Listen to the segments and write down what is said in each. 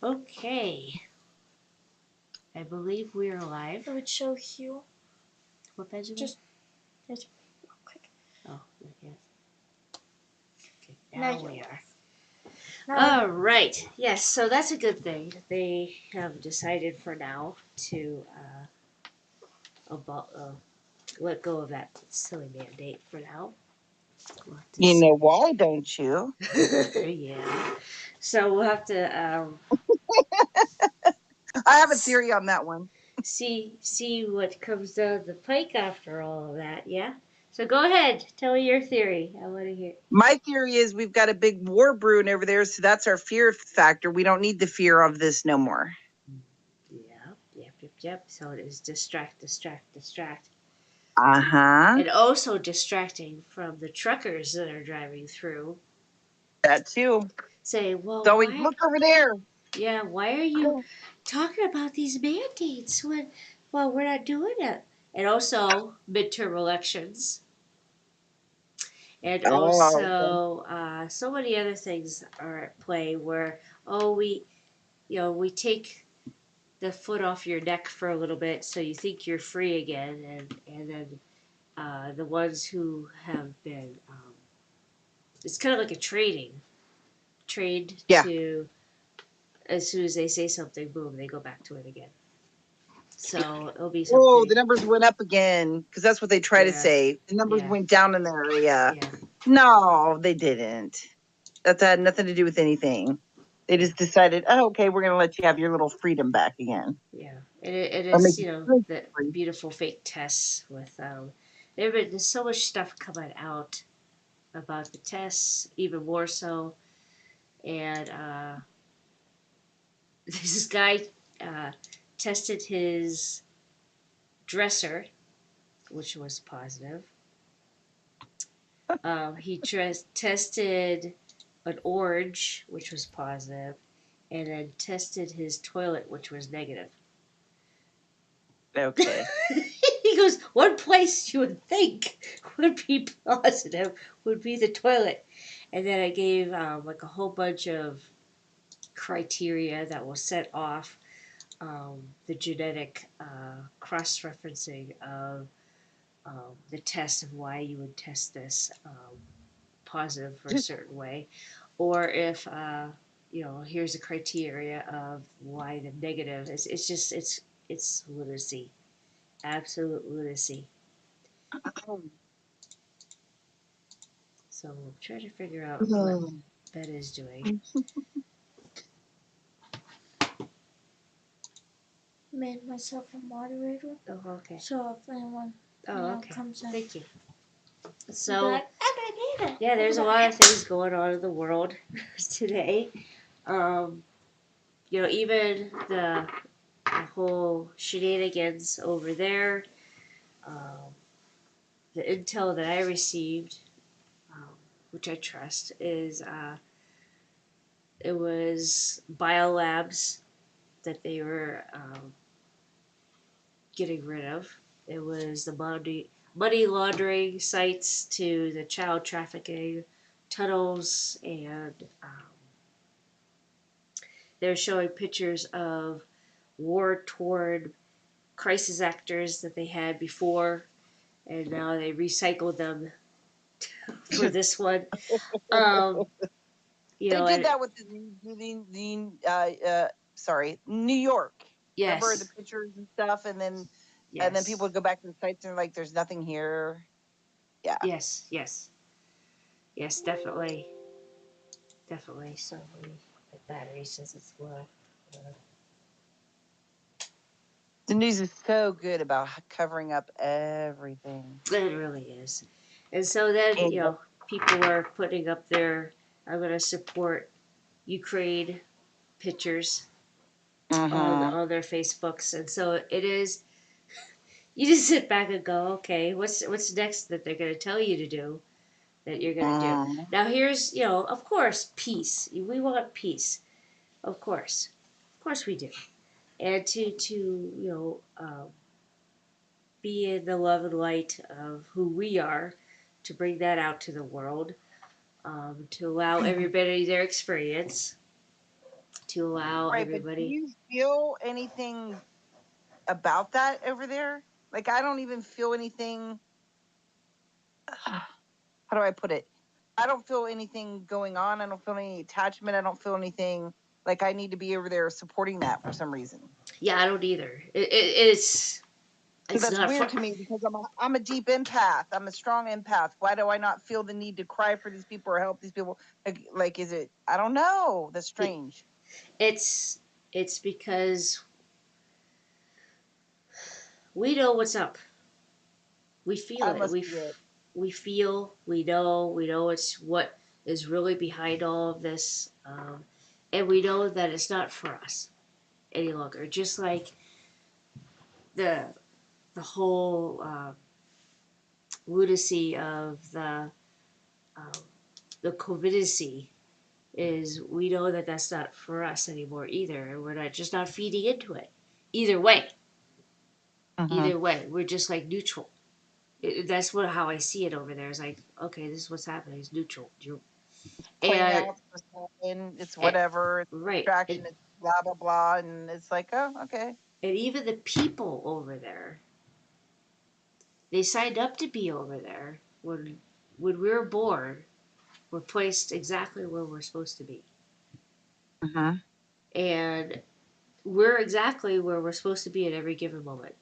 Okay. I believe we're live. It would show you. What page? Just real quick. Oh, yes. Okay, Now now we are. Now All right. Yes, so that's a good thing. They have decided for now to about, let go of that silly mandate for now. We'll have to You see. know why, don't you? Yeah. So we'll have to I have a theory on that one. see what comes down the pike after all of that. Yeah. So go ahead, tell me your theory. I want to hear. My theory is we've got a big war brewing over there, so that's our fear factor. We don't need the fear of this no more. Yep. So it is distract. Uh-huh. And also distracting from the truckers that are driving through. That too. Say, well, So we why? look over there. Yeah, why are you talking about these mandates when, well, we're not doing it? And also midterm elections. And Oh, also, so many other things are at play where, oh, we take the foot off your neck for a little bit so you think you're free again, and then the ones who have been, it's kind of like a trade yeah. to, as soon as they say something, boom, they go back to it again. So it'll be Oh, something. the numbers went up again because that's what they try to Yeah, say. The numbers yeah, went down in the area. yeah, No, they didn't. That had nothing to do with anything. They just decided, oh, okay, we're going to let you have your little freedom back again. yeah. It Or make is, you the free. beautiful fake tests with, there's so much stuff coming out about the tests, even more so. And this guy uh, tested his dresser, which was positive. He tested an orange, which was positive, and then tested his toilet, which was negative. Okay. He goes, one place you would think would be positive would be the toilet. And then I gave like a whole bunch of criteria that will set off the genetic cross referencing of the test of why you would test this positive for a certain way, or if here's a criteria of why the negative. It's just it's lunacy, absolute lunacy. So we'll try to figure out what that is doing. made myself a moderator. Oh, okay. So if anyone Okay. comes in, Thank you. be So like, okay, yeah, there's a lot of things going on in the world today. Um, even the whole shenanigans over there. Um, the intel that I received, um, which I trust, is it was biolabs that they were getting rid of. It was the money laundering sites to the child trafficking tunnels, and they're showing pictures of war torn crisis actors that they had before, and now they recycled them for this one. Um, They did and that with New York. Remember the yes, pictures and stuff, and then people yes, would go back to the sites and they're like, "There's nothing here." Yeah. yes, definitely. So the battery says it's low. The news is so good about covering up everything. It really is. And so then, And, people are putting up their I'm going to support Ukraine pictures on their Facebooks. And so it is, you just sit back and go, okay, what's next that they're going to tell you to do that you're going to do? Now, here's, of course, peace. We want peace. Of course. Of course we do. And to be in the love and light of who we are, to bring that out to the world, to allow everybody their experience. to allow Right, but do everybody. you feel anything about that over there? Like, I don't even feel anything. How do I put it? I don't feel anything going on. I don't feel any attachment. I don't feel anything like I need to be over there supporting that for some reason. Yeah, I don't either. It's So that's not weird fun. to me because I'm a deep empath. I'm a strong empath. Why do I not feel the need to cry for these people or help these people? Like is it? I don't know. That's strange. It's it's because we know what's up. We feel That it. must be it. We feel. We know it's what is really behind all of this, and we know that it's not for us any longer. Just like the the whole lunacy of um, the COVIDity is we know that that's not for us anymore either, and we're not just not feeding into it. Either way, Mm-hmm. we're just like neutral. That's what how I see it over there. It's like, okay, this is what's happening. It's neutral. Playing And, out for something. It's and whatever. It's right, distraction. It's blah blah blah, and it's like, oh, okay. and even the people over there, they signed up to be over there when we were born. We're placed exactly where we're supposed to be, Mm-hmm. and we're exactly where we're supposed to be at every given moment.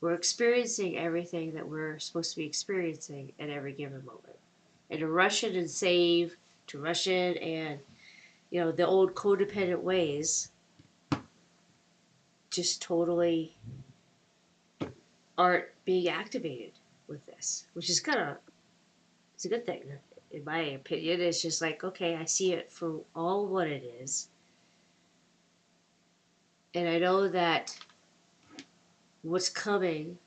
We're experiencing everything that we're supposed to be experiencing at every given moment. And to rush in and save, to rush in and, the old codependent ways just totally aren't being activated with this, which is kind of, it's a good thing. In my opinion, it's just like, okay, I see it for all what it is. And I know that what's coming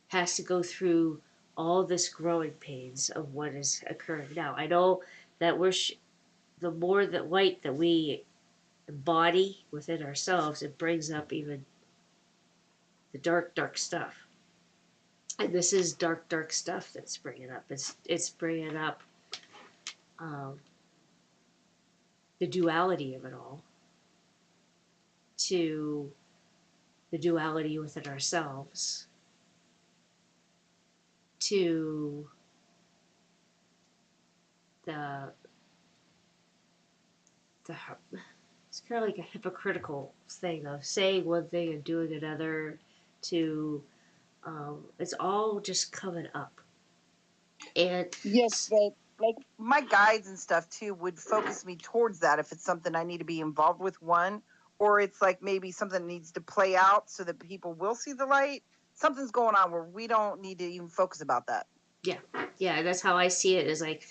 has to go through all this growing pains of what is occurring now. I know that the more that light that we embody within ourselves, it brings up even the dark, dark stuff. And this is dark, dark stuff that's bringing up. It's bringing up um, the duality of it all to the duality within ourselves to the the it's kind of like a hypocritical thing of saying one thing and doing another to it's all just coming up and Yes, but like my guides and stuff too would focus me towards that if it's something I need to be involved with, one, or it's like maybe something needs to play out so that people will see the light. Something's going on where we don't need to even focus about that. yeah, yeah, that's how I see it is like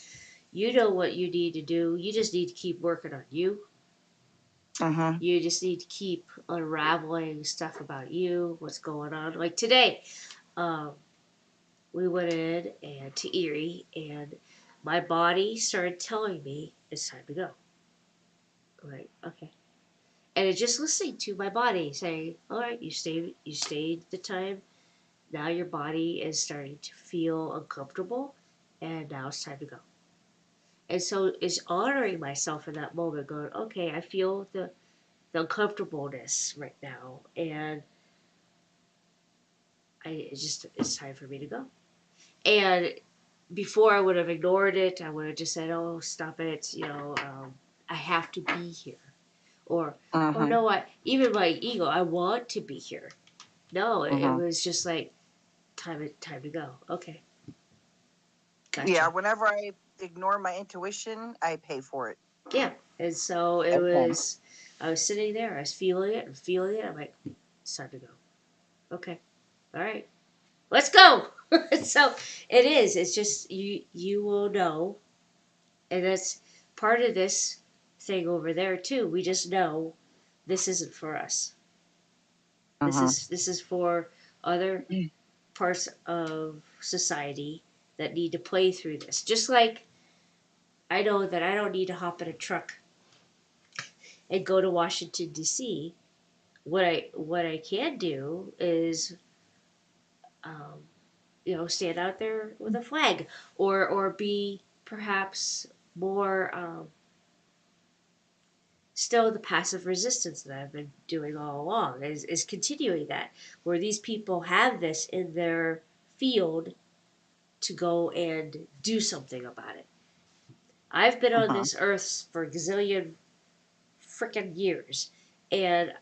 you know what you need to do, you just need to keep working on you. Mm-hmm. You just need to keep unraveling stuff about you, what's going on. Like today, um, we went in and to Erie, and my body started telling me it's time to go. I'm like, okay, and it's just listening to my body saying, "All right, you stayed the time. Now your body is starting to feel uncomfortable, and now it's time to go." And so it's honoring myself in that moment, going, "Okay, I feel the uncomfortableness right now, and it's time for me to go." And before I would have ignored it, I would have just said, "Oh, stop it," I have to be here, or Mm-hmm. no, I even my ego, I want to be here. No, it Mm-hmm. was just like time to go. Okay, Yeah, gotcha. whenever I ignore my intuition, I pay for it. Yeah, and so it Okay. was. I was sitting there, I was feeling it and feeling it. I'm like, it's time to go. Okay, all right, let's go. So it is. It's just you will know, and that's part of this thing over there too. We just know this isn't for us. Mm-hmm. This is for other parts of society that need to play through this. Just like I know that I don't need to hop in a truck and go to Washington D.C. What I can do is um, stand out there with a flag or be perhaps more still the passive resistance that I've been doing all along is continuing that, where these people have this in their field to go and do something about it. I've been on Uh-huh. this earth for a gazillion freaking years, and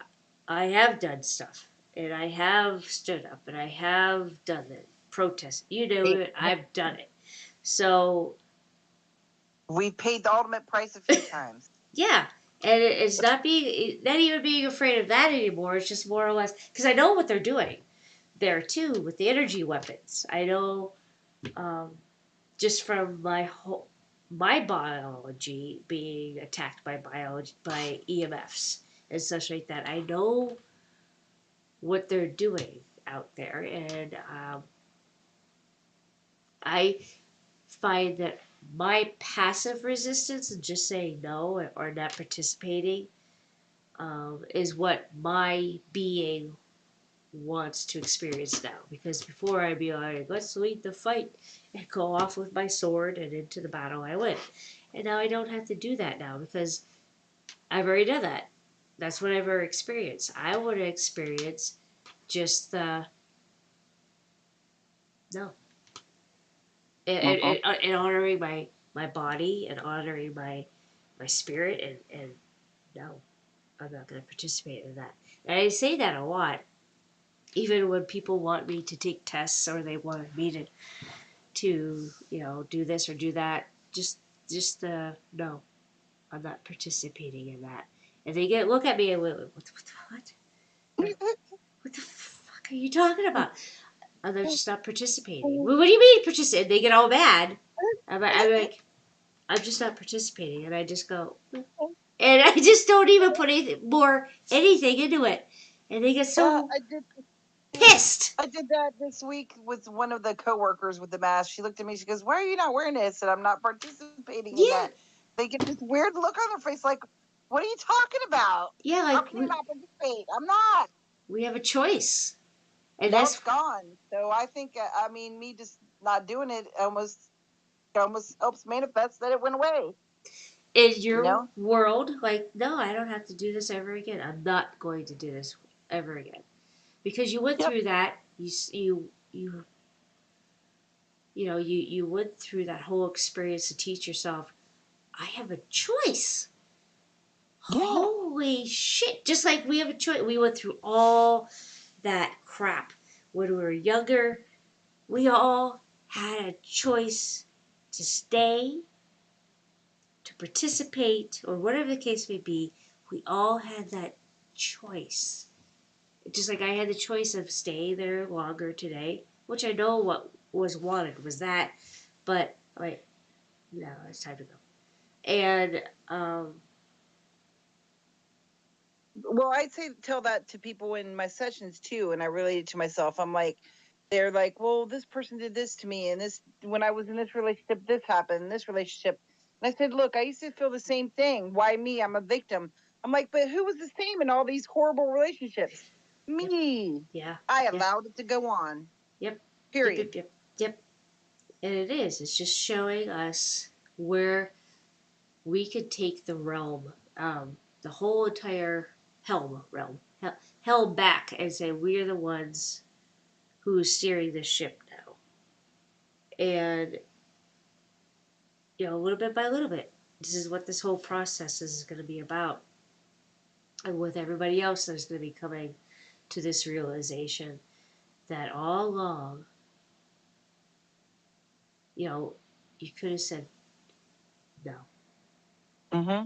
I have done stuff, and I have stood up, and I have done it, protest. You know it, I've done it. So We paid the ultimate price a few times. yeah, and it's not even being afraid of that anymore. It's just more or less because I know what they're doing there too with the energy weapons. I know um, just from my biology being attacked by biology by EMFs and such like that. I know what they're doing out there, and I find that my passive resistance and just saying no or not participating is what my being wants to experience now. Because before I'd be like, let's lead the fight and go off with my sword and into the battle I win. And now I don't have to do that now because I've already done that. That's what I've ever experienced. I want to experience just the no. Uh-huh. And honoring my body and honoring my spirit and no, I'm not going to participate in that. And I say that a lot, even when people want me to take tests or they want me to do this or do that. Just no, I'm not participating in that. And they look at me and what the fuck are you talking about? And they're just not participating. Well, what do you mean participate? They get all mad. I'm like, I'm just not participating, and I just go, and I just don't even put anything into it, and they get so I did. pissed. I did that this week with one of the coworkers with the mask. She looked at me. She goes, "Why are you not wearing it?" I said, "I'm not participating in Yeah, that." They get this weird look on their face, like, "What are you talking about? yeah, How like can you not participate?" I'm not. we have a choice, and Now that's it's gone. So I think, I mean, me just not doing it almost helps manifest that it went away. in You your know? world. Like, no, I don't have to do this ever again. I'm not going to do this ever again because you went Yep. through that. You went through that whole experience to teach yourself. I have a choice. Yeah. Holy shit! Just like we have a choice. We went through all that crap when we were younger. We all had a choice to stay, to participate, or whatever the case may be. We all had that choice. Just like I had the choice of staying there longer today, which I know what was wanted was that, but like, no, it's time to go. And Well, I'd say tell that to people in my sessions too, and I relate it to myself. I'm like, they're like, well, this person did this to me, and this when I was in this relationship, this happened, in this relationship. And I said, look, I used to feel the same thing. Why me? I'm a victim. I'm like, but who was the same in all these horrible relationships? yep, Me. yeah, I yep, allowed it to go on. yep, yep, Period. yep, yep, yep. And it is. It's just showing us where we could take the realm, the whole entire helm realm, hell back, and say we're the ones who's steering the ship now. And little bit by little bit, this is what this whole process is going to be about. And with everybody else that's going to be coming to this realization that all along, you know, you could have said no. Mm-hmm.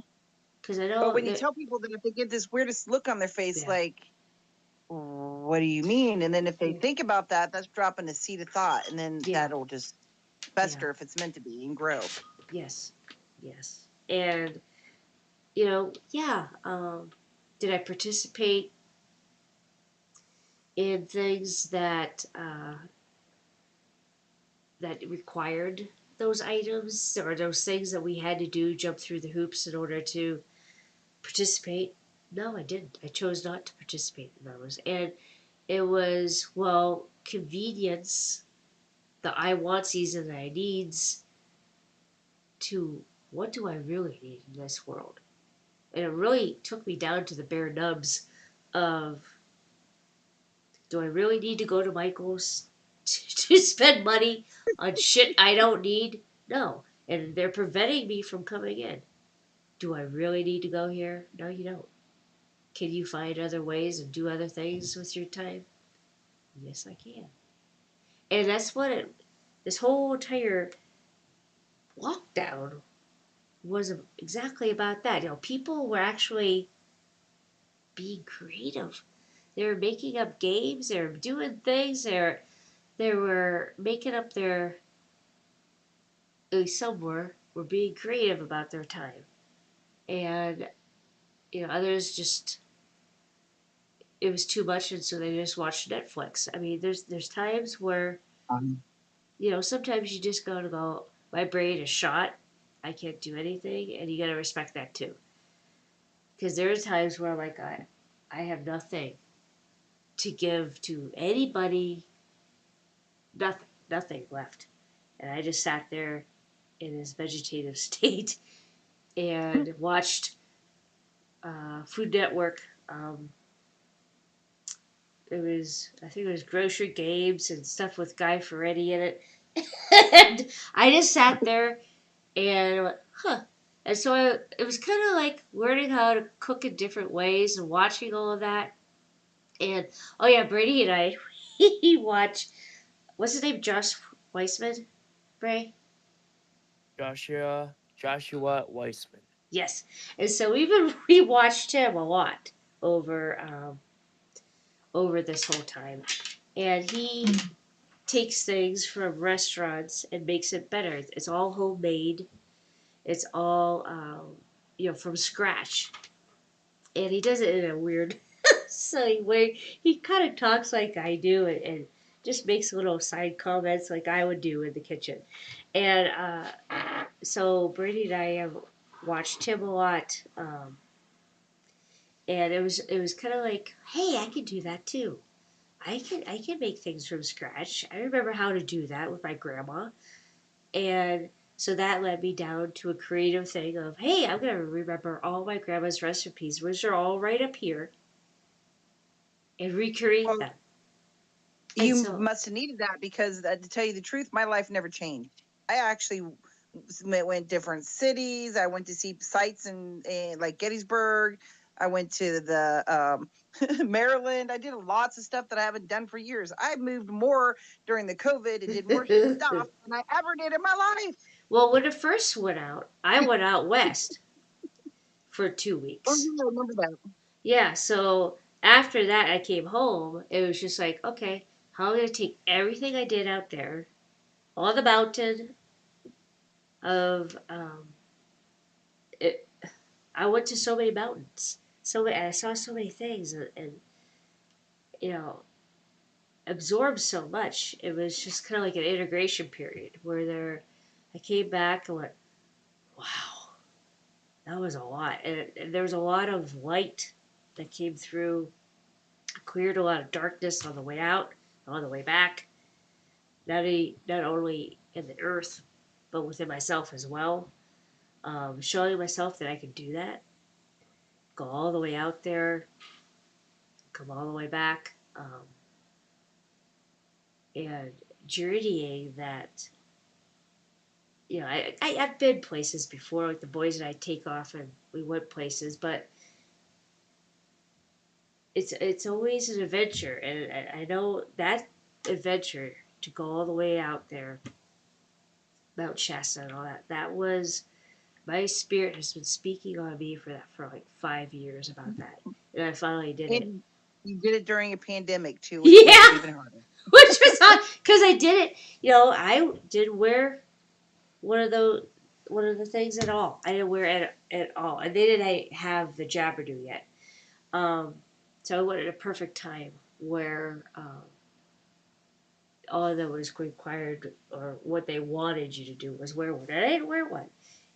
Because I But know when you that, tell people that, if they get this weirdest look on their face, yeah, like, what do you mean? And then if they yeah, think about that, that's dropping a seed of thought, and then yeah, that'll just yeah, fester if it's meant to be and grow. yes, yes. And, yeah, did I participate in things that required those items or those things that we had to do, jump through the hoops in order to participate? No, I didn't. I chose not to participate in those. And it was, well, convenience, the I wantsies and the I needs, to what do I really need in this world? And it really took me down to the bare nubs of, do I really need to go to Michael's to spend money on shit I don't need? No. And they're preventing me from coming in. Do I really need to go here? No, you don't. Can you find other ways and do other things with your time? Yes, I can. And that's what this whole entire lockdown was exactly about that. People were actually being creative. They were making up games. They were doing things. They were making up their, at least some were being creative about their time. And, others just, it was too much, and so they just watched Netflix. I mean, there's times where, sometimes you just gotta go, my brain is shot. I can't do anything, and you gotta respect that too. Because there are times where I'm like, I have nothing to give to anybody, nothing left. And I just sat there in this vegetative state and watched Food Network. I think it was Grocery Games and stuff with Guy Fieri in it. And I just sat there and went, huh. And so it was kind of like learning how to cook in different ways and watching all of that. And, oh yeah, Brady and I, he watched, what's his name, Josh Weissman, Bray? Joshua Weissman. Yes. And so we watched him a lot over over this whole time. And he takes things from restaurants and makes it better. It's all homemade. It's all from scratch. And he does it in a weird silly way. He kind of talks like I do and just makes little side comments like I would do in the kitchen. And so Brady and I have watched him a lot. And it was kind of like, hey, I can do that too. I can make things from scratch. I remember how to do that with my grandma, and so that led me down to a creative thing of, hey, I'm gonna remember all my grandma's recipes, which are all right up here, and recreate Well, them. And you so, must have needed that because, to tell you the truth, my life never changed. I actually went different cities. I went to see sites in like Gettysburg. I went to the Maryland. I did lots of stuff that I haven't done for years. I moved more during the COVID and did more stuff than I ever did in my life. well, when it first went out, I went out west for two Oh, weeks. you remember that? Yeah, so after that, I came home. It was just like, okay, how am I gonna take everything I did out there, all the mountain of it, I went to so many mountains. I saw so many things and you know, absorbed so much. It was just kind of like an integration period where I came back and went, wow, that was a lot. And there was a lot of light that came through, cleared a lot of darkness on the way out, on the way back. Not only in the earth, but within myself as well. Showing myself that I could do that, go all the way out there, come all the way back, and journeying that. I've been places before, like the boys and I take off and we went places, but it's always an adventure, and I know that adventure to go all the way out there, Mount Shasta and all that. That was my spirit has been speaking on me for that for like 5 years about that, and I finally did it. And you did it during a pandemic too, which makes it Yeah, even harder. which was hard because I did it. I didn't wear one of the one of the things at all. I didn't wear it at all, and they didn't have the Jabberdo yet. Um, so I went at a perfect time where all that was required or what they wanted you to do was wear one. And I didn't wear one,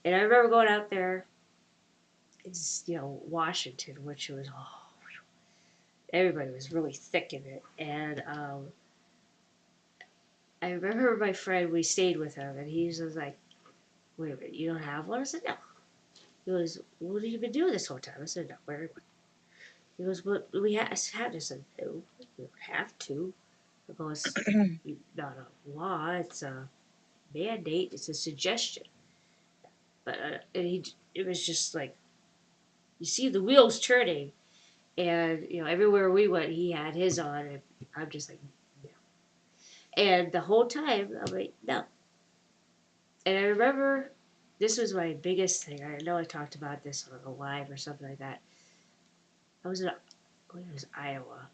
and I remember going out there. It's Washington, which was everybody was really thick in it, and I remember my friend. We stayed with him, and he was like, "Wait a minute, you don't have one?" I said, "No." He goes, what have you been doing this whole time? I said, not wearing one. He goes, but we have to. I said, no, you don't have to. I go, it's not a law, it's a mandate, it's a suggestion. But and it was just like, you see the wheels turning, and everywhere we went, he had his on, and I'm just like, no. And the whole time, I'm like, no. And I remember this was my biggest thing. I know I talked about this on a live or something like that. I was in, I think it was Iowa.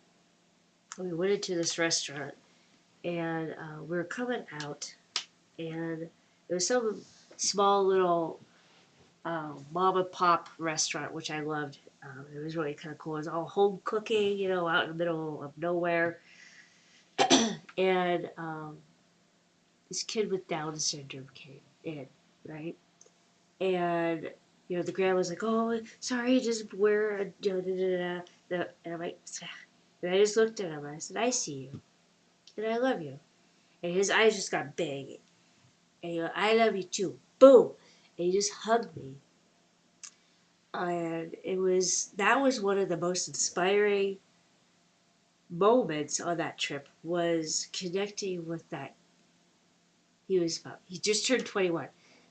We went into this restaurant, and we were coming out, and there was some small little mom and pop restaurant, which I loved. It was really kind of cool. It was all home cooking, out in the middle of nowhere. And this kid with Down syndrome came in, right? And the grandma's like, "Oh, sorry, just wear a da da da da." And I'm like, and I just looked at him and I said, "I see you, and I love you." And his eyes just got big, and he goes, "I love you too." Boom, and he just hugged me, and that was one of the most inspiring moments on that trip, was connecting with that. He just turned 21.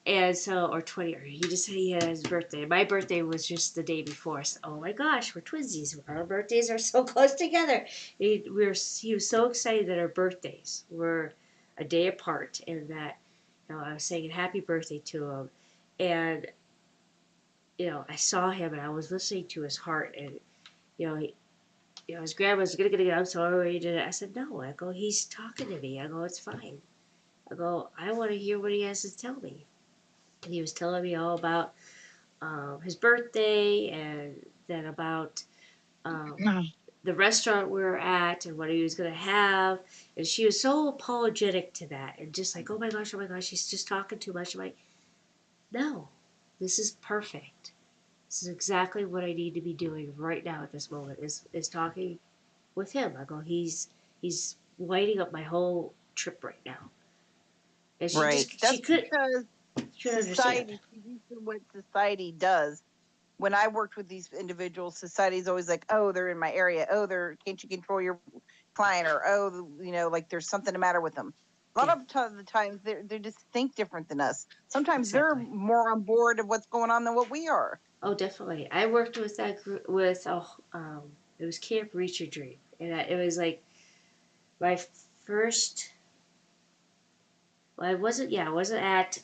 And so, or 20, or he just said he had his birthday. My birthday was just the day before. So, oh my gosh, we're twinsies. Our birthdays are so close together. He was so excited that our birthdays were a day apart, and that, I was saying happy birthday to him. And, I saw him and I was listening to his heart, and, his grandma's gonna, I'm sorry, did it. I said, no. I go, he's talking to me. I go, it's fine. I go, I want to hear what he has to tell me. And he was telling me all about his birthday, and then about the restaurant we were at and what he was going to have. And she was so apologetic to that, and just like, oh my gosh, he's just talking too much. I'm like, no, this is perfect. This is exactly what I need to be doing right now at this moment, is talking with him. I go, he's lighting up my whole trip right now. And Right. she That's couldn't because understand. society, what society does. When I worked with these individuals, society's always like, oh, they're in my area. Oh, can't you control your client? Or, oh, like there's something the matter with them. A lot Yeah, of the times they just think different than us. Sometimes they're exactly. more on board of what's going on than what we are. Oh, definitely. I worked with that group with it was Camp Reach Your Dream, and it was like my first. Well, I wasn't at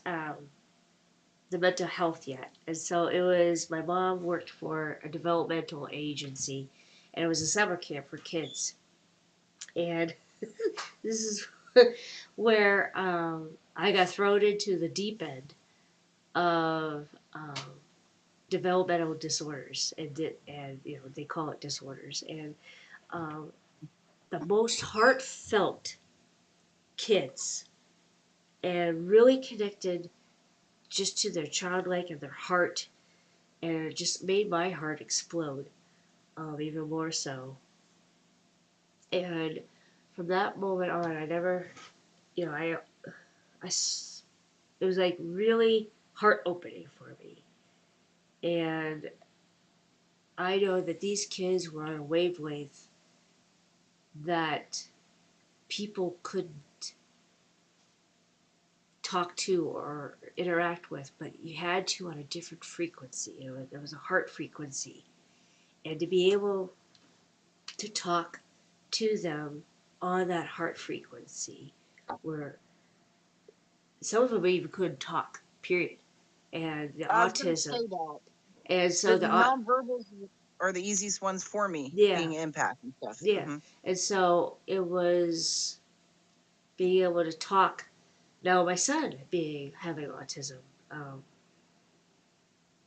the mental health yet, and so it was. My mom worked for a developmental agency, and it was a summer camp for kids, and this is where I got thrown into the deep end of developmental disorders, and they call it disorders, and um, the most heartfelt kids, and really connected just to their childlike and their heart, and it just made my heart explode, even more so. And from that moment on, I never, you know, I, it was like really heart opening for me. And I know that these kids were on a wavelength that people couldn't talk to or interact with, but you had to on a different frequency. There was a heart frequency, and to be able to talk to them on that heart frequency, where some of them even couldn't talk. Period. And the I was going to autism, say that. and so The nonverbals are the easiest ones for me, yeah, being empath and stuff. yeah, Mm-hmm. and so it was being able to talk. Now my son being having autism, um,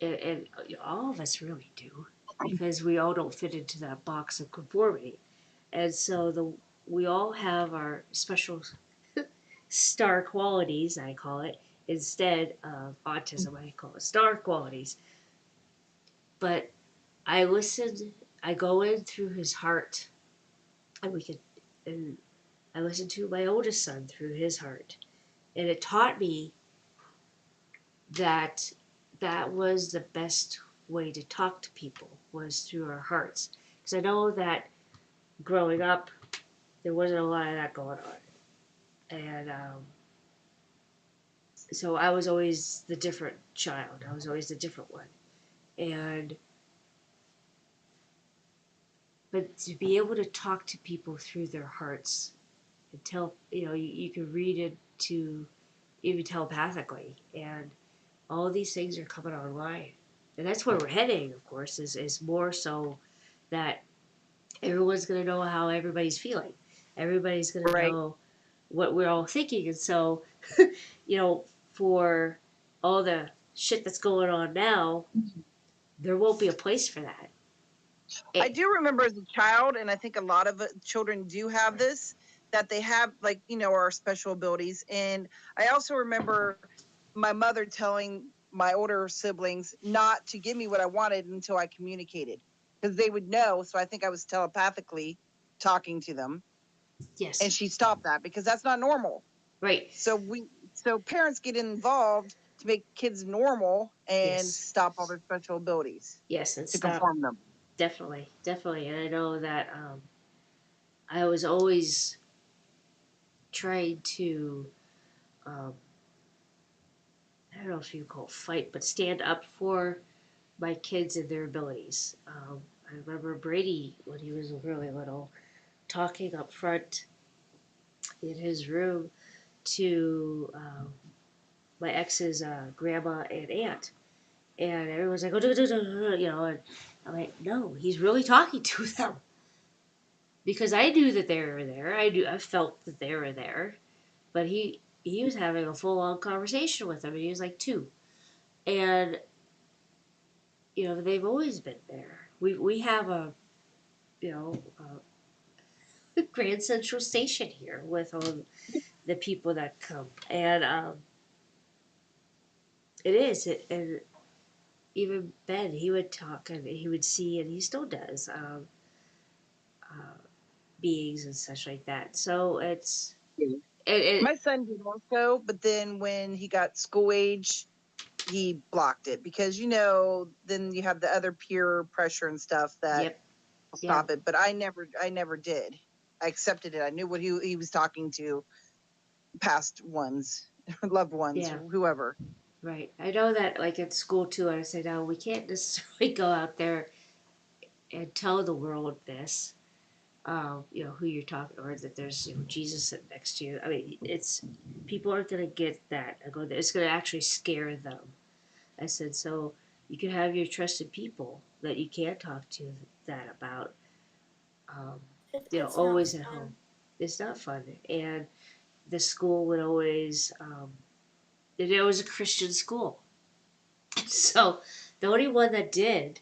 and all of us really do, because we all don't fit into that box of conformity, and so we all have our special star qualities, I call it, instead of autism. I call it star qualities. But I listened. I go in through his heart, and and I listen to my oldest son through his heart, and it taught me that that was the best way to talk to people, was through our hearts. Because I know that growing up, there wasn't a lot of that going on, and so I was always the different child. I was always the different one, and but to be able to talk to people through their hearts and tell, you can read it to even telepathically, and all these things are coming online, and that's where we're heading. Of course, is more so that everyone's going to know how everybody's feeling. Everybody's going to Right. know what we're all thinking. And so, for all the shit that's going on now, there won't be a place for that. I do remember as a child, and I think a lot of children do have this, that they have, like, our special abilities. And I also remember my mother telling my older siblings not to give me what I wanted until I communicated, because they would know. So I think I was telepathically talking to them, Yes. and she stopped that because that's not normal. Right. So parents get involved to make kids normal and Yes. stop all their special abilities Yes, and to stop. conform them. Definitely, definitely. And I know that I was always trying to, um, I don't know if you call it fight, but stand up for my kids and their abilities. I remember Brady, when he was really little, talking up front in his room to my ex's grandma and aunt. And everyone's like, oh, and I'm like, no, he's really talking to them. Because I knew that they were there. I felt that they were there. But he was having a full on conversation with them, and he was like 2. And, they've always been there. We have a Grand Central Station here with all the people that come. And it is. And even Ben, he would talk and he would see, and he still does, uh, beings and such like that. So it's My son did also, but then when he got school age, he blocked it because then you have the other peer pressure and stuff that yep, will yeah, stop it. But I never did. I accepted it. I knew what he was talking to, past ones, loved ones, yeah, whoever. right. I know that like at school too. I say no, we can't necessarily go out there and tell the world this. Who you're talking, or that there's Jesus sitting next to you. I mean, it's people aren't gonna get that. I go there. It's gonna actually scare them. I said so. You can have your trusted people that you can talk to that about. Um, It's not always at home. fun. It's not fun, and the school would always. It was a Christian school, so the only one that did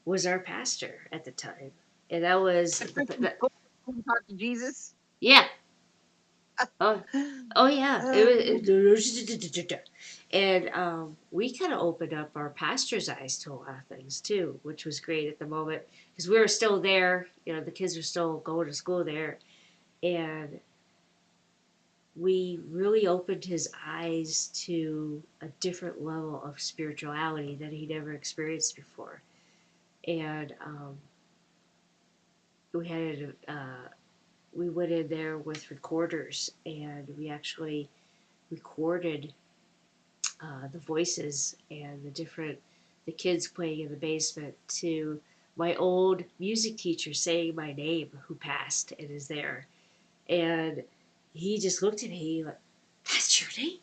was our pastor at the time, and that was The Christian school talk to Jesus. yeah. Oh, oh yeah. And we kind of opened up our pastor's eyes to a lot of things too, which was great at the moment because we were still there. The kids were still going to school there, and we really opened his eyes to a different level of spirituality that he never experienced before. And we had we went in there with recorders, and we actually recorded the voices and the kids playing in the basement to my old music teacher saying my name, who passed and is there. And he just looked at me like, that's your name?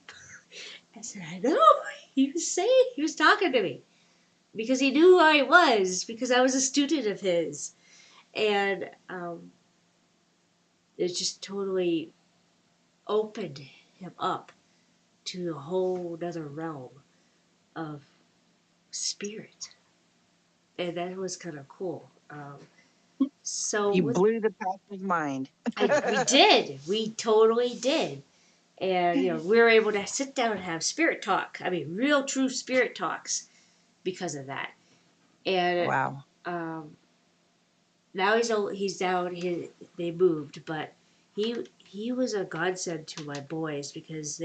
I said, I know. He was talking to me because he knew who I was because I was a student of his. And it just totally opened him up to a whole other realm of spirit, and that was kind of cool. So You with blew the pastor's mind. we did, we totally did, and we were able to sit down and have spirit talk. I mean, real, true spirit talks because of that. And Wow. um, now he's down. They moved, but he was a godsend to my boys because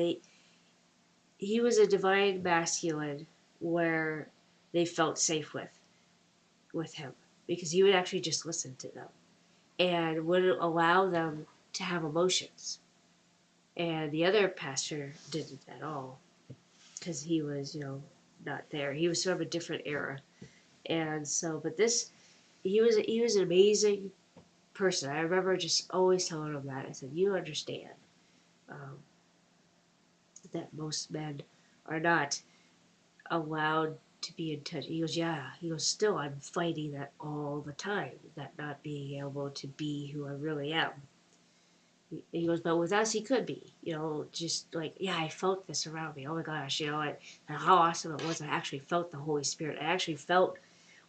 he was a divine masculine where they felt safe with him, because he would actually just listen to them and wouldn't allow them to have emotions. And the other pastor didn't at all, because he was, not there. He was from a different era. And so, but this, he was an amazing person. I remember just always telling him that. I said, you understand um, that most men are not allowed to be in touch. He goes, yeah. He goes, still, I'm fighting that all the time, that not being able to be who I really am. He goes, but with us, he could be, just like, yeah, I felt this around me. Oh my gosh, and how awesome it was. I actually felt the Holy Spirit. I actually felt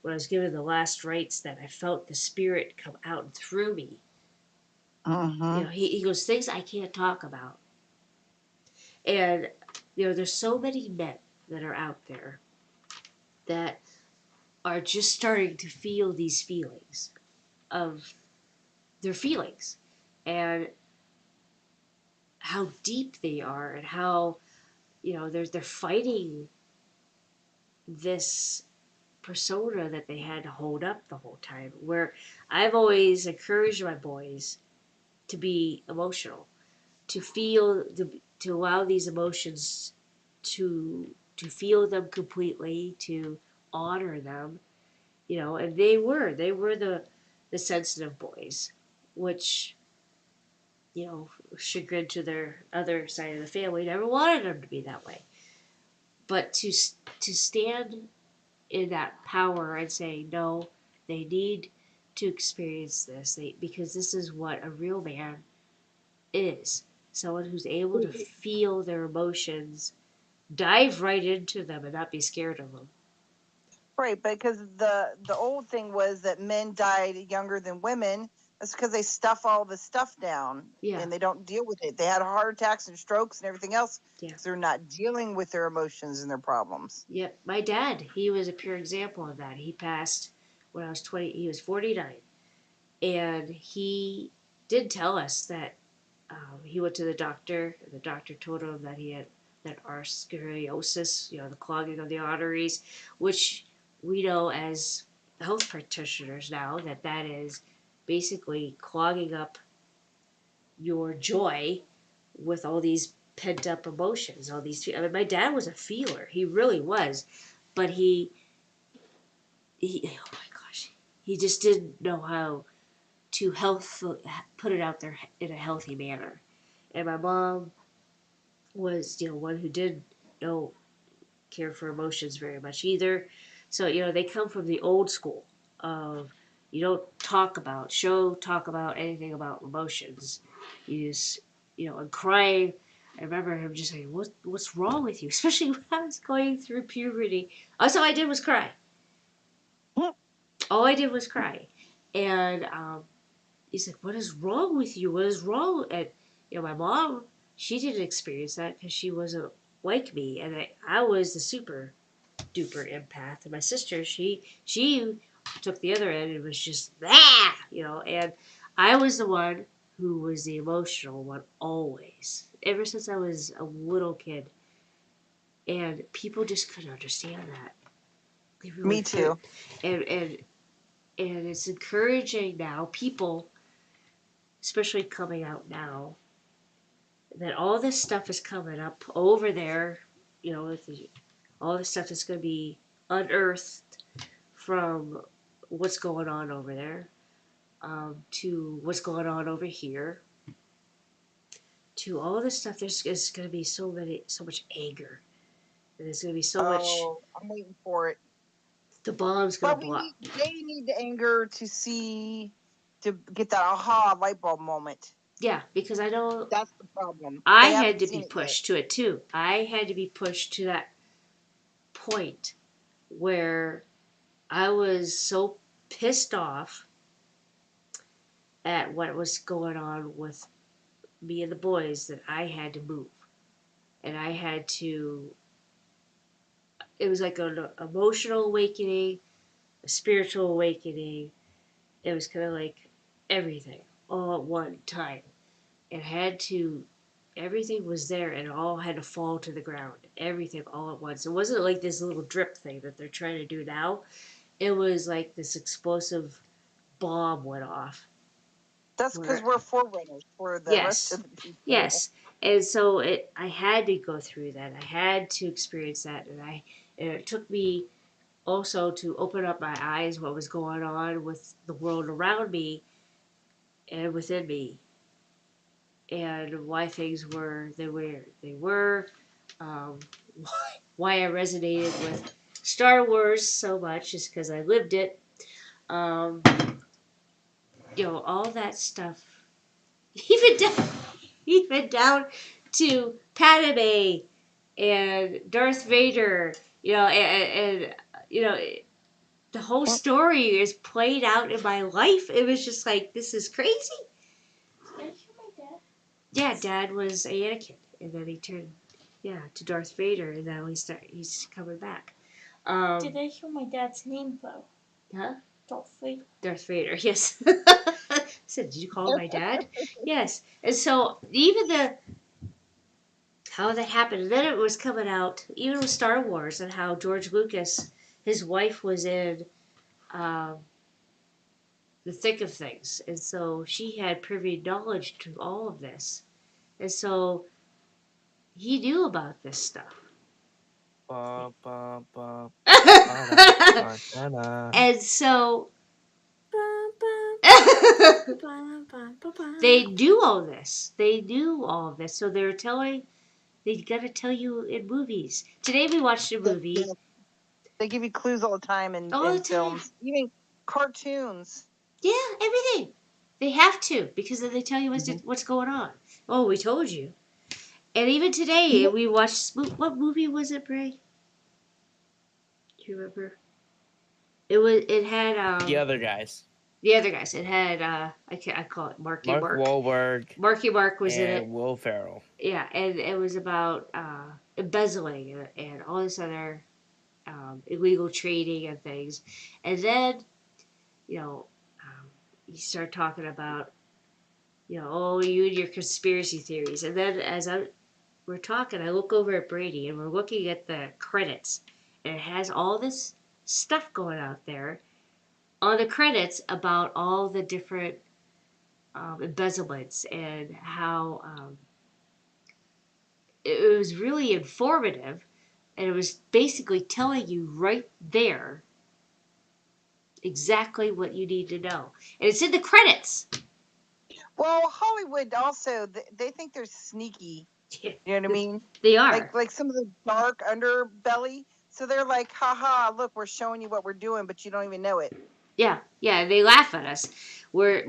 when I was given the last rites that I felt the Spirit come out and through me. Mm-hmm. He goes, things I can't talk about. And, there's so many men that are out there that are just starting to feel these feelings of their feelings and how deep they are, and how, they're fighting this persona that they had to hold up the whole time. Where I've always encouraged my boys to be emotional, to feel, to allow these emotions to feel them completely, to honor them, and they were the sensitive boys, which, chagrin to their other side of the family, never wanted them to be that way. But to stand in that power and say no, they need to experience this, because this is what a real man is. Someone who's able to feel their emotions, dive right into them, and not be scared of them. Right, because the old thing was that men died younger than women. That's because they stuff all the stuff down, Yeah. and they don't deal with it. They had heart attacks and strokes and everything else Yeah. because they're not dealing with their emotions and their problems. Yep. My dad, he was a pure example of that. He passed when I was 20. He was 49. And he did tell us that he went to the doctor, and the doctor told him that he had that arteriosis, the clogging of the arteries, which we know as health practitioners now that is basically clogging up your joy with all these pent up emotions, all these. I mean, my dad was a feeler. He really was, but he oh my gosh, he just didn't know how to put it out there in a healthy manner. And my mom was, one who didn't know care for emotions very much either. So, they come from the old school of, you don't talk about anything about emotions. You just, and crying. I remember him just saying, what's wrong with you? Especially when I was going through puberty. All I did was cry. All I did was cry. And he's like, what is wrong with you? What is wrong? And, my mom, she didn't experience that because she wasn't like me. And I was the super duper empath. And my sister, she took the other end and was just, and I was the one who was the emotional one always, ever since I was a little kid. And people just couldn't understand that. They really Me too. And it's encouraging now, people, especially coming out now, that all this stuff is coming up over there, with all the stuff that's going to be unearthed from what's going on over there, to what's going on over here, to all this stuff. There's going to be so much anger, and there's going to be so much. Oh, I'm waiting for it. The bomb's going But to blow. they need the anger to get that aha light bulb moment. Yeah, because I know That's the problem. I They had haven't to seen be it yet. pushed to it too. I had to be pushed to that point where I was so pissed off at what was going on with me and the boys that I had to move. And I had to, it was like an emotional awakening, a spiritual awakening. It was kind of like everything all at one time. It had to everything was there and it all had to fall to the ground. Everything all at once. It wasn't like this little drip thing that they're trying to do now. It was like this explosive bomb went off. That's because Where we're forerunners for the rest yes, of the people. yes, and so I had to go through that. I had to experience that, and it took me also to open up my eyes what was going on with the world around me and within me, and why things were the way they were, um, why I resonated with Star Wars so much is because I lived it. Um, all that stuff, even down, even down to Padme and Darth Vader. And the whole story is played out in my life. It was just like, this is crazy. Did I hear my dad? Yeah, Dad was Anakin, and then he turned, to Darth Vader, and now he's coming back. Did I hear my dad's name though? Huh? Darth Vader. Darth Vader, yes. I said, did you call him my dad? Yes. And so even how that happened, and then it was coming out, even with Star Wars, and how George Lucas, his wife was in um, the thick of things, and so she had privy knowledge to all of this, and so he knew about this stuff. Ba, ba, ba, ba, da, And ba, da, da. so Ba, ba, ba, ba, ba, ba. they knew all this. They knew all of this. So they were telling, they got to tell you in movies. Today we watched a movie They give you clues all the time all the in time. films, even cartoons. Yeah, everything. They have to because then they tell you what's going on. Oh, we told you. And even today we watched, what movie was it, Bray? Do you remember? It had The other guys, the other guys. It had I call it Marky Mark Mark. Wahlberg Marky Mark was in and it. Will Ferrell. Yeah, and it was about embezzling and all this other illegal trading and things. And then, you know, you start talking about, oh, you and your conspiracy theories. And then we're talking, I look over at Brady and we're looking at the credits. And it has all this stuff going out there on the credits about all the different embezzlements and how it was really informative. And it was basically telling you right there exactly what you need to know. And it's in the credits. Well, Hollywood also they think they're sneaky. You know what I mean? They are. Like some of the dark underbelly. So they're like, haha, look, we're showing you what we're doing, but you don't even know it. Yeah, yeah, they laugh at us. We're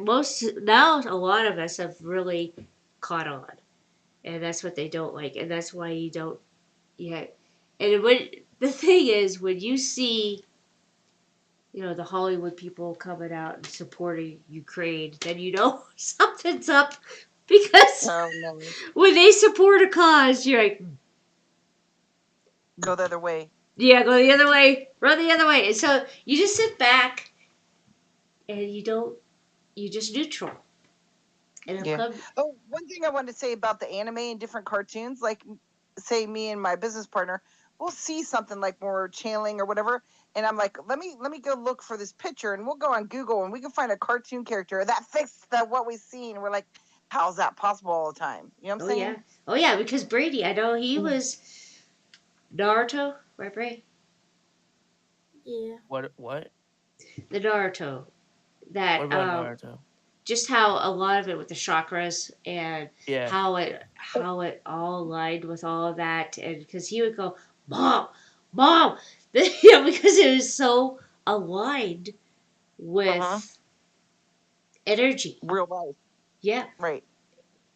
now a lot of us have really caught on. And that's what they don't like. And that's why you don't, yeah. And when, the thing is, when you see, the Hollywood people coming out and supporting Ukraine, then you know something's up. Because Oh no. when they support a cause, you're like, Go the other way. yeah, go the other way, run the other way. And so you just sit back and you just neutral. And I've Yeah. come, Oh, one thing I wanted to say about the anime and different cartoons, like say me and my business partner, we'll see something like more channeling or whatever, and I'm like, let me go look for this picture, and we'll go on Google and we can find a cartoon character that fits what we've seen. We're like, how's that possible all the time? You know what I'm saying? oh yeah, because Brady, I know he was Naruto, right, Bray? Yeah. What? The Naruto. What That about Naruto? just how a lot of it with the chakras and Yeah. how it all aligned with all of that, and because he would go, mom, because it was so aligned Uh-huh. with energy. Real life. Yeah. Right.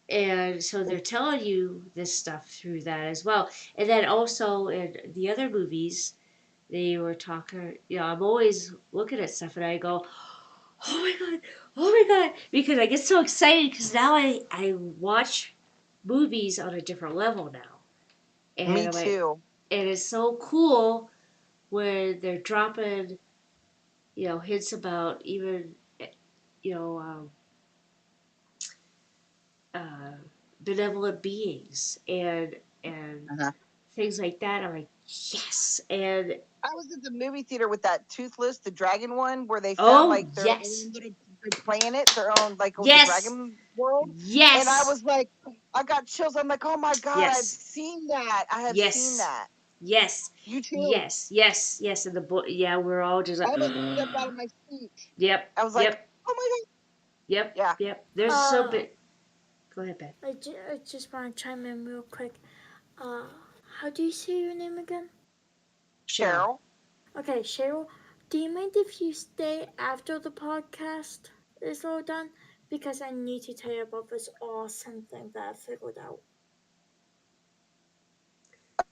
And so they're telling you this stuff through that as well. And then also in the other movies, they were talking, I'm always looking at stuff and I go, oh my God, oh my God. Because I get so excited because now I watch movies on a different level now. And Me I'm like, too. and it's so cool when they're dropping, hints about even, you know, uh, benevolent beings and Uh-huh. things like that. I'm like, yes. And I was at the movie theater with that Toothless, the dragon one, where they found oh like their yes, own little planet, their own like the yes, dragon world. And I yes, was like, I got chills. I'm like, oh my God, I've yes, seen that. I have seen yes, that. yes, You too. yes, yes, yes. And the boy, yeah, we're all just I like, almost stepped out of my seat. yep, I was like, yep, oh my God. yep, Yeah. yep. There's so bit. Go ahead, Ben. I just want to chime in real quick. Uh, how do you say your name again? Cheryl. Cheryl. Okay, Cheryl. Do you mind if you stay after the podcast is all done? Because I need to tell you about this awesome thing that I figured out.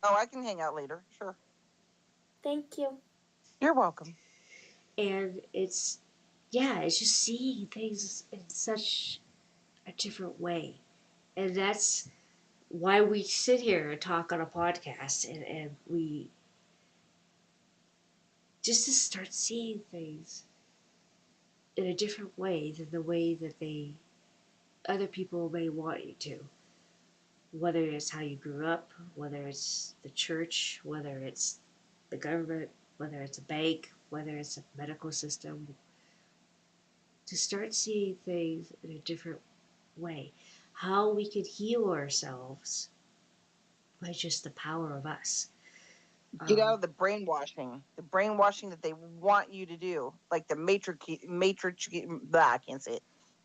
Oh, I can hang out later. Sure. Thank you. You're welcome. And it's it's just seeing things in such a different way. And that's why we sit here and talk on a podcast and we just to start seeing things in a different way than the way that they other people may want you to. Whether it's how you grew up, whether it's the church, whether it's the government, whether it's a bank, whether it's a medical system, to start seeing things in a different way. How we could heal ourselves by just the power of us. Get out of the brainwashing that they want you to do, like the blah, I can't say it,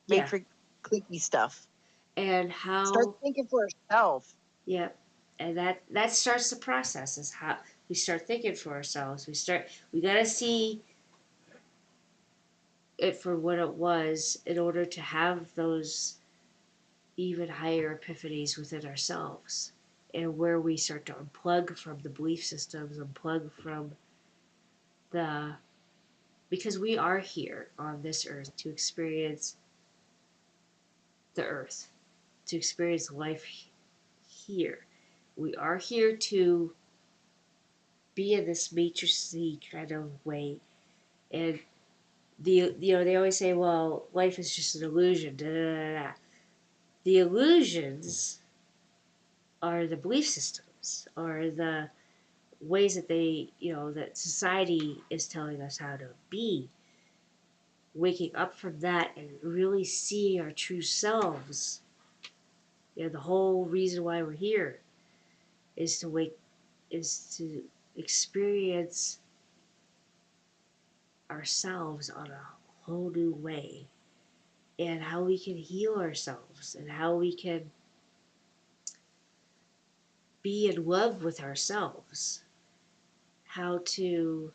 Yeah, matrix clicky stuff. and Start how thinking for yourself. yeah, and that starts the process. Is how we start thinking for ourselves. We gotta see it for what it was in order to have those even higher epiphanies within ourselves, and where we start to unplug from the belief systems, unplug from the because we are here on this earth to experience the earth, to experience life here. We are here to be in this matrixy kind of way, and they always say, well, life is just an illusion. Da, da, da, da. The illusions are the belief systems, are the ways that that society is telling us how to be. Waking up from that and really seeing our true selves. The whole reason why we're here is to experience ourselves on a whole new way, and how we can heal ourselves and how we can be in love with ourselves, how to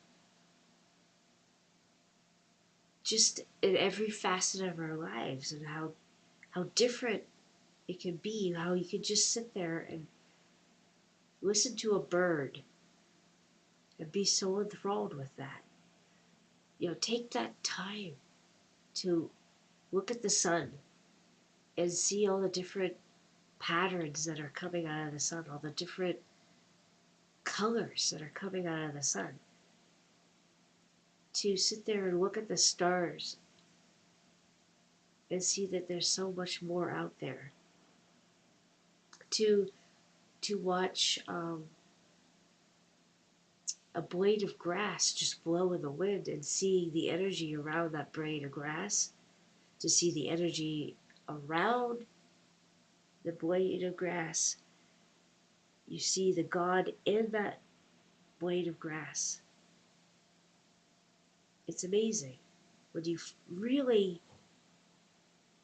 just in every facet of our lives, and how different it can be, how you can just sit there and listen to a bird and be so enthralled with that. Take that time to look at the sun and see all the different patterns that are coming out of the sun, all the different colors that are coming out of the sun. To sit there and look at the stars and see that there's so much more out there. To watch a blade of grass just blow in the wind and see the energy around that blade of grass, to see the energy around the blade of grass. You see the God in that blade of grass. It's amazing when you really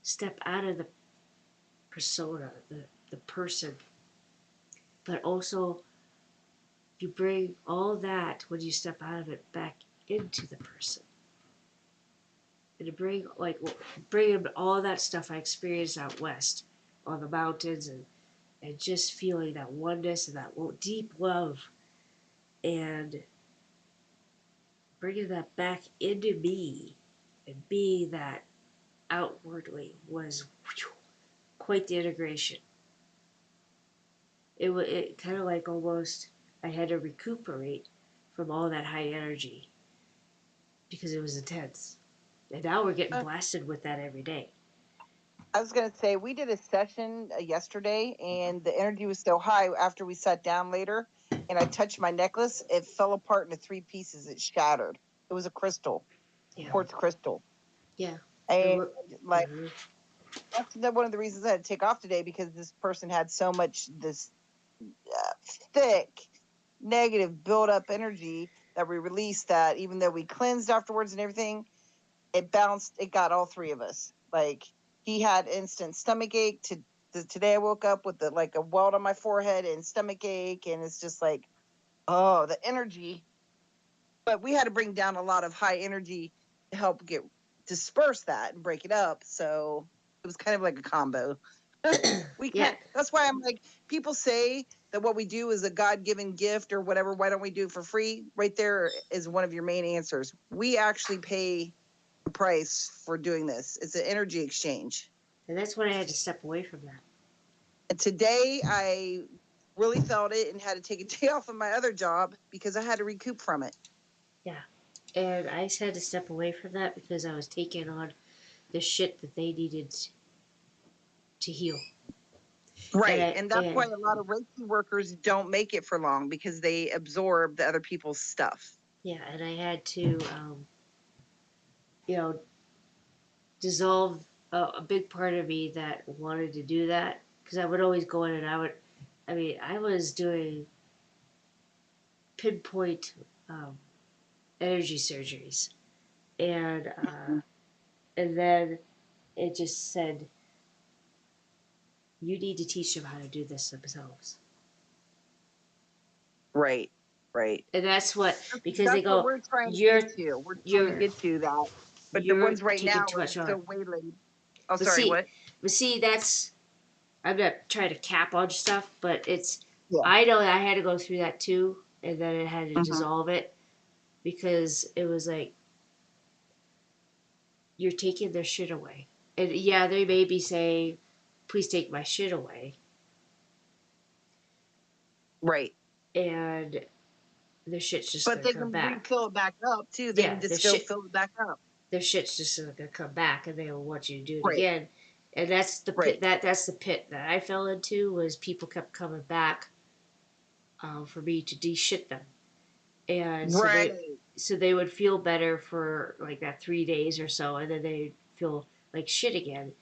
step out of the persona, the person, but also you bring all that when you step out of it back into the person. And to bring all that stuff I experienced out west on the mountains, and just feeling that oneness and that deep love, and bringing that back into me and being that outwardly was quite the integration. It kind of like almost I had to recuperate from all that high energy because it was intense. And now we're getting blasted with that every day. I was going to say, we did a session yesterday, and the energy was so high after we sat down later, and I touched my necklace. It fell apart into 3 pieces. It shattered. It was a crystal, Yeah. quartz crystal. Yeah. And like, Mhm. that's one of the reasons I had to take off today, because this person had so much this thick negative build up energy that we released, that even though we cleansed afterwards and everything, it bounced. It got all 3 of us. Like, he had instant stomach ache. Today I woke up with like a welt on my forehead and stomach ache, and it's just like, oh, the energy. But we had to bring down a lot of high energy to help disperse that and break it up. So it was kind of like a combo. Yeah. That's why I'm like, people say that what we do is a God-given gift or whatever. Why don't we do it for free? Right there is one of your main answers. We actually pay the price for doing this. It's an energy exchange. And that's when I had to step away from that. And today I really felt it and had to take a day off of my other job because I had to recoup from it. Yeah. And I just had to step away from that because I was taking on the shit that they needed to heal. Right. And that's why a lot of Reiki workers don't make it for long, because they absorb the other people's stuff. Yeah, and I had to, you know, dissolve a big part of me that wanted to do that, because I would always go in and I was doing pinpoint energy surgeries, and then it just said, you need to teach them how to do this themselves. Right. Right. And that's what, because that's they go, what we're trying to you're get to. We're trying to get to that. But the ones right now are so waylaid. Oh, sorry, what? But see, that's, I'm not trying to cap on stuff, but it's, Yeah. I know that I had to go through that too, and then I had to Mhm. dissolve it, because it was like, you're taking their shit away. And yeah, they may be saying, please take my shit away. Right. And their shit's just But gonna they come can back. refill it back up too. They Yeah, can just fill it back up. Their shit's just gonna come back, and they will want you to do it Right. again. And that's the Right. pit. That's the pit that I fell into, was people kept coming back for me to de-shit them, and Right. so they would feel better for like that 3 days or so, and then they'd feel like shit again,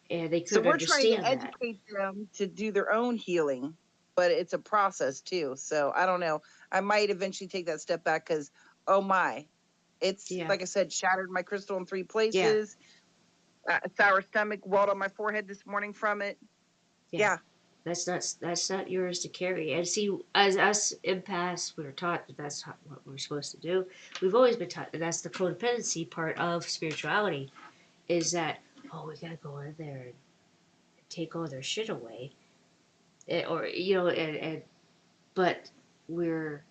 and they So couldn't we're trying to understand that. educate them to do their own healing, but it's a process too. So I don't know. I might eventually take that step back, because, oh my, it's Yeah. like I said, shattered my crystal in 3 Yeah. places. Sour stomach, welt on my forehead this morning from it. Yeah. That's not yours to carry. And see, as us empaths, we were taught that that's not what we're supposed to do. We've always been taught that that's the codependency part of spirituality, is that, oh, we gotta go in there and take all their shit away, or but we're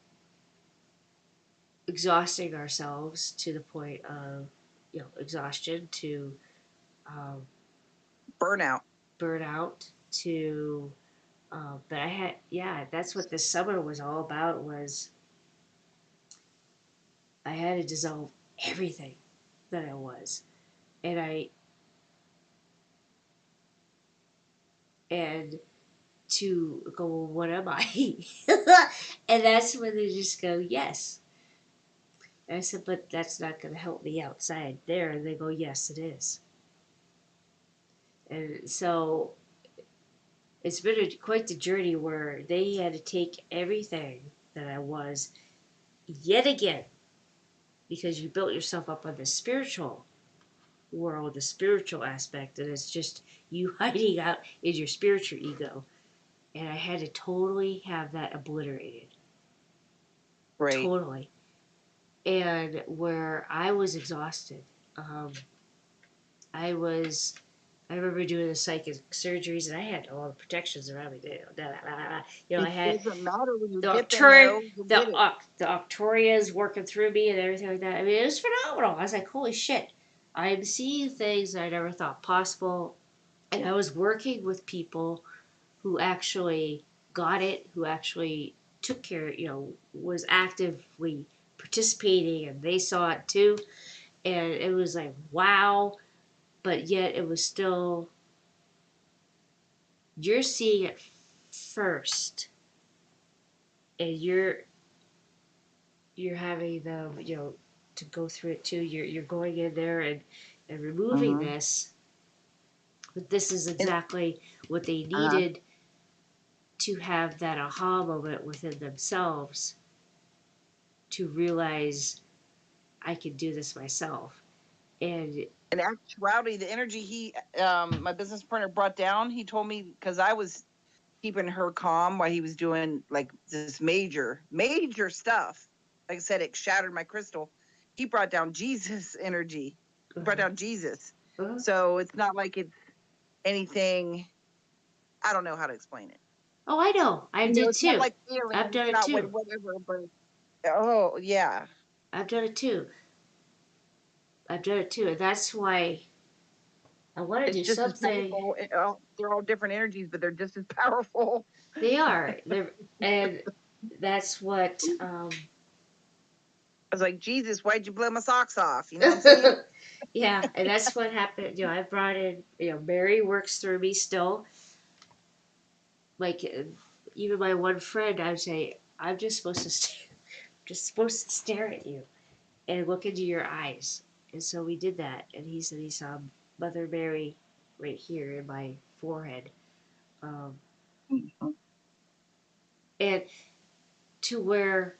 exhausting ourselves to the point of, exhaustion, to um, Burnout. burnout, to but that's what this summer was all about. Was I had to dissolve everything that I was, and and to go, well, what am I? And that's when they just go, yes. And I said, but that's not going to help me outside there. And they go, yes, it is. And so it's been quite the journey, where they had to take everything that I was yet again, because you built yourself up on the spiritual world, the spiritual aspect, and it's just you hiding out in your spiritual ego. And I had to totally have that obliterated. Right. Totally. And where I was exhausted. I remember doing the psychic surgeries, and I had all the protections around me. I had It doesn't matter when you the dip in, though. You get it. the Octorias working through me and everything like that. I mean, it was phenomenal. I was like, holy shit. I'm seeing things I never thought possible. And I was working with people who actually got it, who actually took care, was actively participating, and they saw it too. And it was like, wow. But yet it was still you're seeing it first, and you're having them, to go through it too. You're going in there and removing Mm-hmm. this, but this is And, exactly what they uh-huh. needed to have that aha moment within themselves to realize I can do this myself. And In actuality, the energy my business partner brought down, he told me, because I was keeping her calm while he was doing like this major stuff. Like I said, it shattered my crystal. He brought down Jesus energy. He brought down Jesus. uh, So it's not like it's anything. I don't know how to explain it. oh, I know, I did It's not too. like I've aliens. done It's it not too. whatever. But oh yeah, I've done it too. I've done it too, and that's why I want to it's do just as something. powerful. They're all different energies, but they're just as powerful. They are. And that's what. I was like, Jesus, why'd you blow my socks off? You know what I'm saying? Yeah, and that's what happened. I brought in. Mary works through me still. Like, even my one friend, I'd say, I'm just supposed to just supposed to stare at you and look into your eyes. And so we did that, and he said he saw Mother Mary right here in my forehead. Um, and to where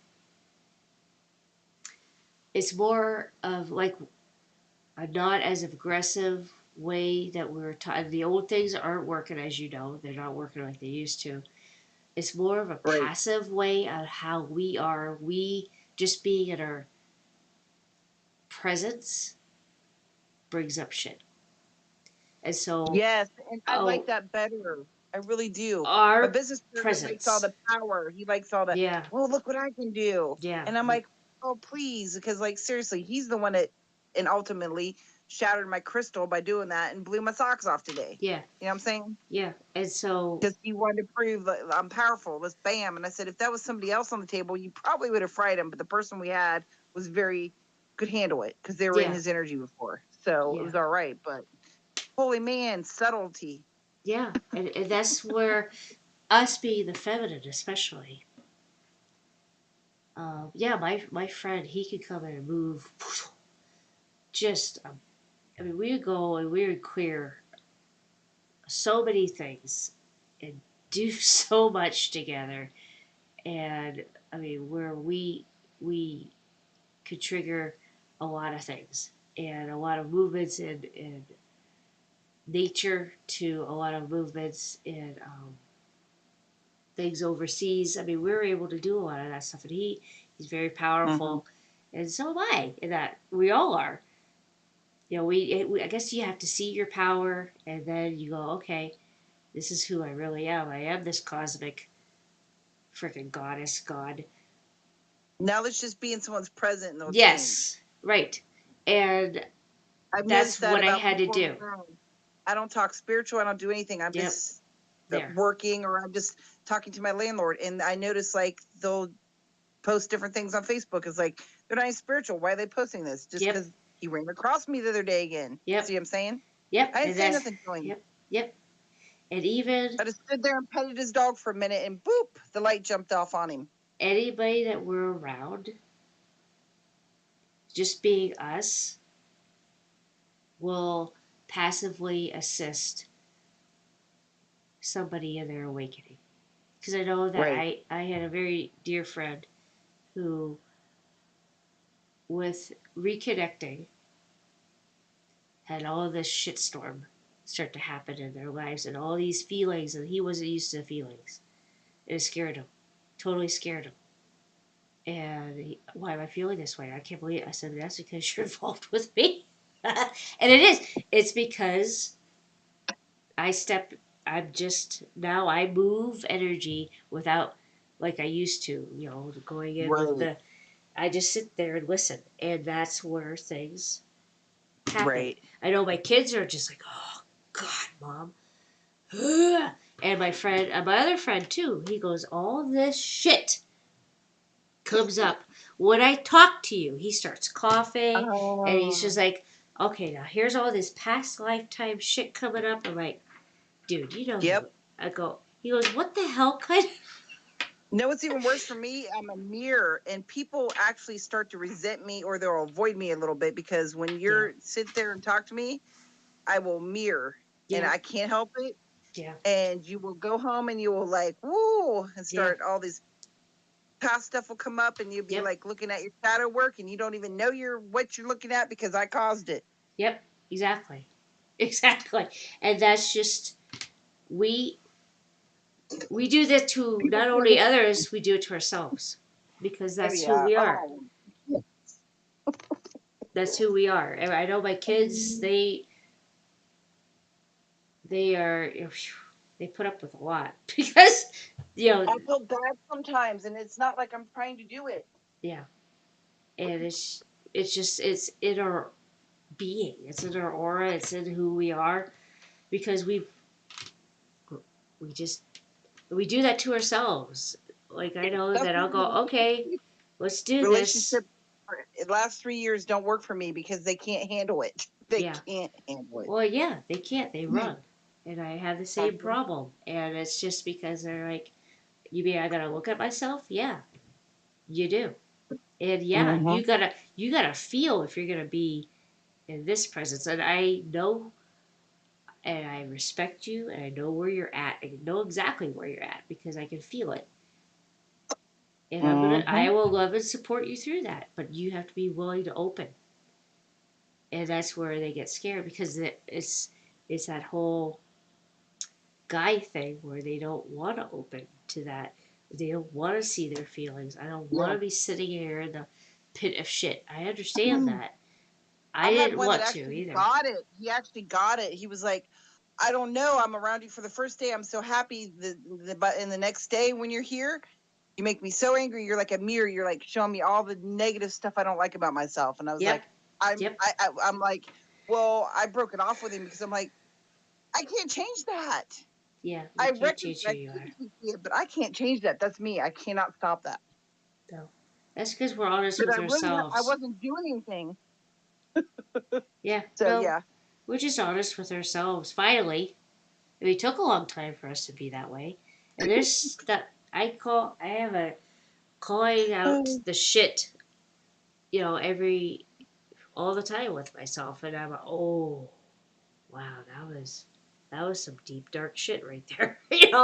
it's more of like a not as aggressive way that we're taught. The old things aren't working, as you know, they're not working like they used to. It's more of a Right. passive way of how we just being in our presence brings up shit. And so, Yes, and I like oh, that better. I really do. My our business partner likes all presence. the power. He likes all the, Yeah, well, look what I can do. yeah, And I'm like, oh, please. Because, like, seriously, he's the one that, and ultimately shattered my crystal by doing that and blew my socks off today. yeah, You know what I'm saying? yeah. And so, Because he wanted to prove that I'm powerful. Let's bam. And I said, if that was somebody else on the table, you probably would have fried him. But the person we had was could handle it because they were in yeah, his energy before. So it yeah, was all right. But holy man, subtlety. yeah. And that's where us being the feminine, especially. Yeah, my friend, he could come in and move just, I mean, we would go and we would clear so many things and do so much together. And I mean, where we could trigger a lot of things and a lot of movements in nature to a lot of movements in things overseas. I mean, we were able to do a lot of that stuff, and he's very Mm-hmm. powerful, and so am I. In that we all are. I guess you have to see your power, and then you go, okay, this is who I really am. I am this cosmic freaking goddess, god. Now let's just be in someone's present and they'll change. Yes, right. And I've that's noticed that what I about had to people do. around. I don't talk spiritual. I don't do anything. I'm Yep, just there. working, or I'm just talking to my landlord. And I notice like they'll post different things on Facebook. It's like, they're not even spiritual. Why are they posting this? Just Yep, because he ran across me the other day again. yep, See what I'm saying? yep. I didn't And say that's, nothing to him. yep, yep. And even I just stood there and petted his dog for a minute and boop, the light jumped off on him. anybody that we're around, just being us, will passively assist somebody in their awakening. Because I know that Right. I had a very dear friend who, with reconnecting, had all this shitstorm start to happen in their lives and all these feelings, and he wasn't used to feelings. It scared him, totally scared him. And why am I feeling this way? I can't believe it. I said, that's because you're involved with me. And it is. It's because I step, I'm just, now I move energy without, like I used to, going in with Right. I just sit there and listen. And that's where things happen. Right. I know my kids are just like, oh, God, Mom. And my other friend too, he goes, all this shit comes up when I talk to you. He starts coughing, and he's just Oh. like, okay, now here's all this past lifetime shit coming up. I'm like, dude, you know who Yep. I go, he goes, what the hell kind of. No, what's even worse for me, I'm a mirror, and people actually start to resent me or they'll avoid me a little bit because when you're sit there and talk to me, I will mirror and I can't help it. Yeah. And you will go home and you will like, woo, and start all these past stuff will come up and you'll be like looking at your shadow work and you don't even know what you're looking at because I caused it. Yep, exactly. Exactly. And that's just, we do this to not only others, we do it to ourselves. Because that's who we are. Oh. That's who we are. And I know my kids, they are, they put up with a lot. Because, I feel bad sometimes and it's not like I'm trying to do it. Yeah. And it's in our being. It's in our aura. It's in who we are. Because we do that to ourselves. Like, I know that I'll go, okay, let's do this. Relationship the last 3 years don't work for me because they can't handle it. They can't handle it. Well, yeah, they can't. They run. And I have the same problem. And it's just because they're like, you mean I gotta look at myself? Yeah, you do. And yeah, you gotta feel if you're gonna be in this presence. And I know, and I respect you, and I know where you're at. I know exactly where you're at because I can feel it. And I will love and support you through that. But you have to be willing to open. And that's where they get scared because it's that whole guy thing where they don't want to open to that. They don't want to see their feelings. I don't want to be sitting here in the pit of shit. I understand that. I didn't want to either. Got it. He actually got it. He was like, I don't know. I'm around you for the first day. I'm so happy. But in the next day when you're here, you make me so angry. You're like a mirror. You're like showing me all the negative stuff I don't like about myself. And I was like, I'm like, well, I broke it off with him because I'm like, I can't change that. Yeah, I can't change who you are. it, but I can't change that. That's me. I cannot stop that. No, that's because we're honest with ourselves. I wasn't doing anything. Yeah. So no, yeah, we're just honest with ourselves. Finally, it took a long time for us to be that way. And there's that I have a calling out the shit, all the time with myself, and I'm like, oh, wow, that was some deep dark shit right there, And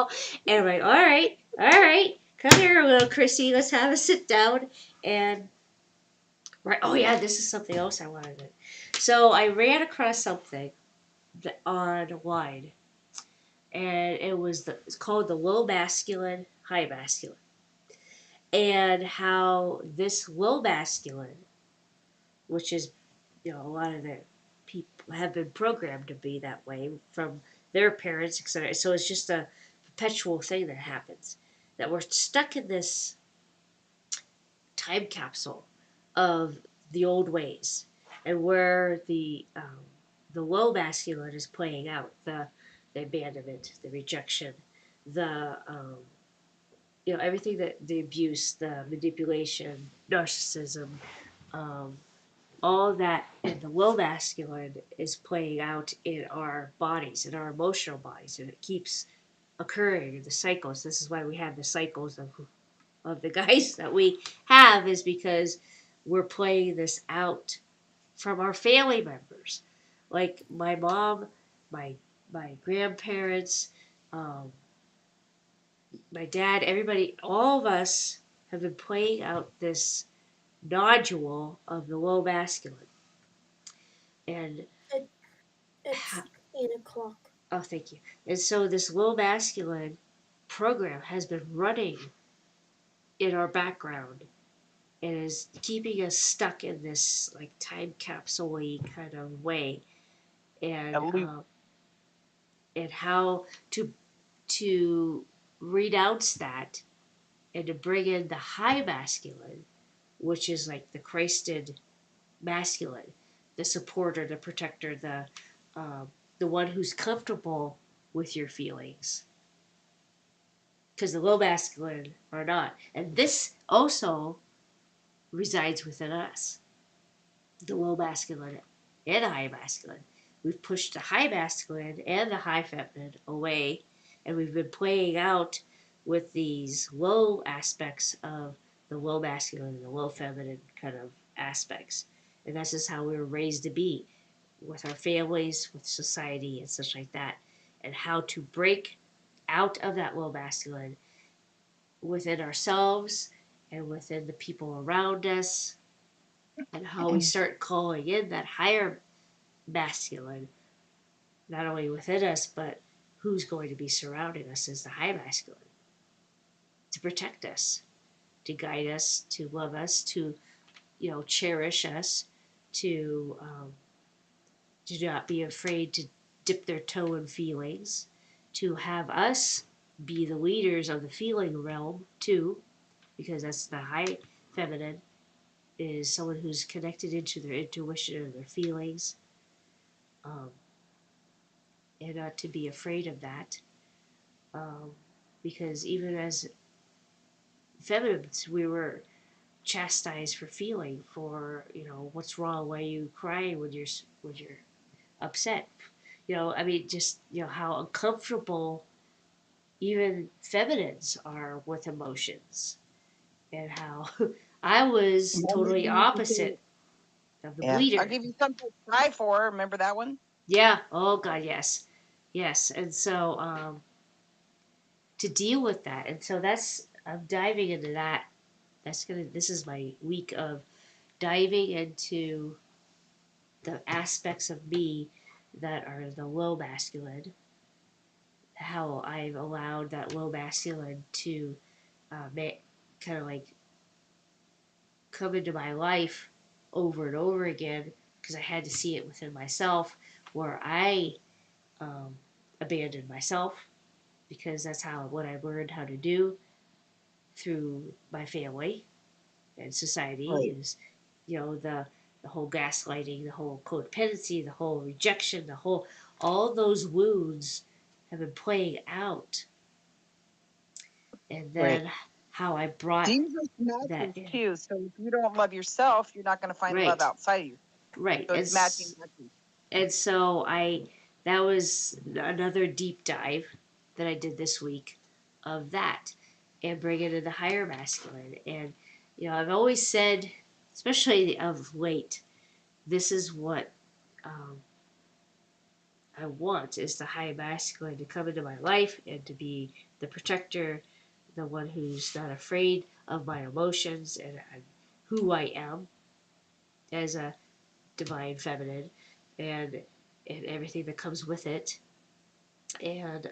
I'm like, all right, come here, little Chrissy, let's have a sit down, and right, oh yeah, this is something else I wanted to. So I ran across something online, and it's called the low masculine, high masculine, and how this low masculine, which is, a lot of the people have been programmed to be that way from their parents, etc. So it's just a perpetual thing that happens. That we're stuck in this time capsule of the old ways, and where the low masculine is playing out the abandonment, the rejection, the everything, that the abuse, the manipulation, narcissism, um, all that in the low masculine is playing out in our bodies, in our emotional bodies, and it keeps occurring in the cycles. This is why we have the cycles of the guys that we have, is because we're playing this out from our family members, like my mom, my grandparents, um, my dad, everybody, all of us have been playing out this nodule of the low masculine. And it's 8 o'clock. oh, thank you. And so this low masculine program has been running in our background and is keeping us stuck in this like time capsule kind of way. And and how to renounce that and to bring in the high masculine, which is like the Christed masculine, the supporter, the protector, the one who's comfortable with your feelings. Because the low masculine are not. And this also resides within us, the low masculine and the high masculine. We've pushed the high masculine and the high feminine away And we've been playing out with these low aspects of the low masculine and the low feminine kind of aspects. And that's just how we were raised to be with our families, with society, and such like that. And how to break out of that low masculine within ourselves and within the people around us, and how we start calling in that higher masculine, not only within us, but who's going to be surrounding us as the high masculine to protect us, to guide us, to love us, to cherish us, to do not be afraid to dip their toe in feelings, to have us be the leaders of the feeling realm too, because that's the high feminine is someone who's connected into their intuition and their feelings, um, and not to be afraid of that, um, because even as feminines, we were chastised for feeling, for what's wrong, why are you crying when you're upset, I mean, just how uncomfortable even feminines are with emotions, and how I was totally opposite of the Yeah. I'll bleeder. give you something to cry for. Remember that one? Yeah. Oh God, yes, yes. And so to deal with that, and so I'm diving into that. This is my week of diving into the aspects of me that are the low masculine. How I've allowed that low masculine to kind of like come into my life over and over again, because I had to see it within myself, where I abandoned myself, because that's what I learned how to do through my family and society, Right. is the whole gaslighting, the whole codependency, the whole rejection, all those wounds have been playing out, and Right. then how I brought Jesus that matches in. too. So if you don't love yourself, you're not going to find love Right, outside of you. right. So it's matching. And so that was another deep dive that I did this week of that, and bring it into higher masculine. And I've always said, especially of late, this is what um, I want, is the high masculine to come into my life and to be the protector, the one who's not afraid of my emotions, and who I am as a divine feminine, and everything that comes with it, and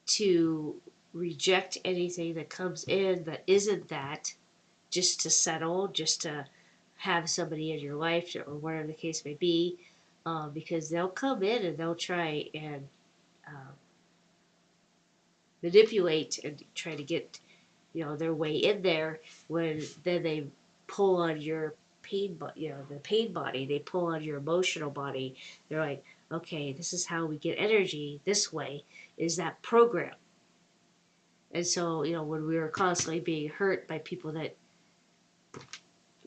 to reject anything that comes in that isn't that, just to settle, just to have somebody in your life, or whatever the case may be, because they'll come in and they'll try and um, manipulate and try to get their way in there, when then they pull on your pain, the pain body, they pull on your emotional body. They're like, okay, this is how we get energy this way, is that program. And so when we were constantly being hurt by people, that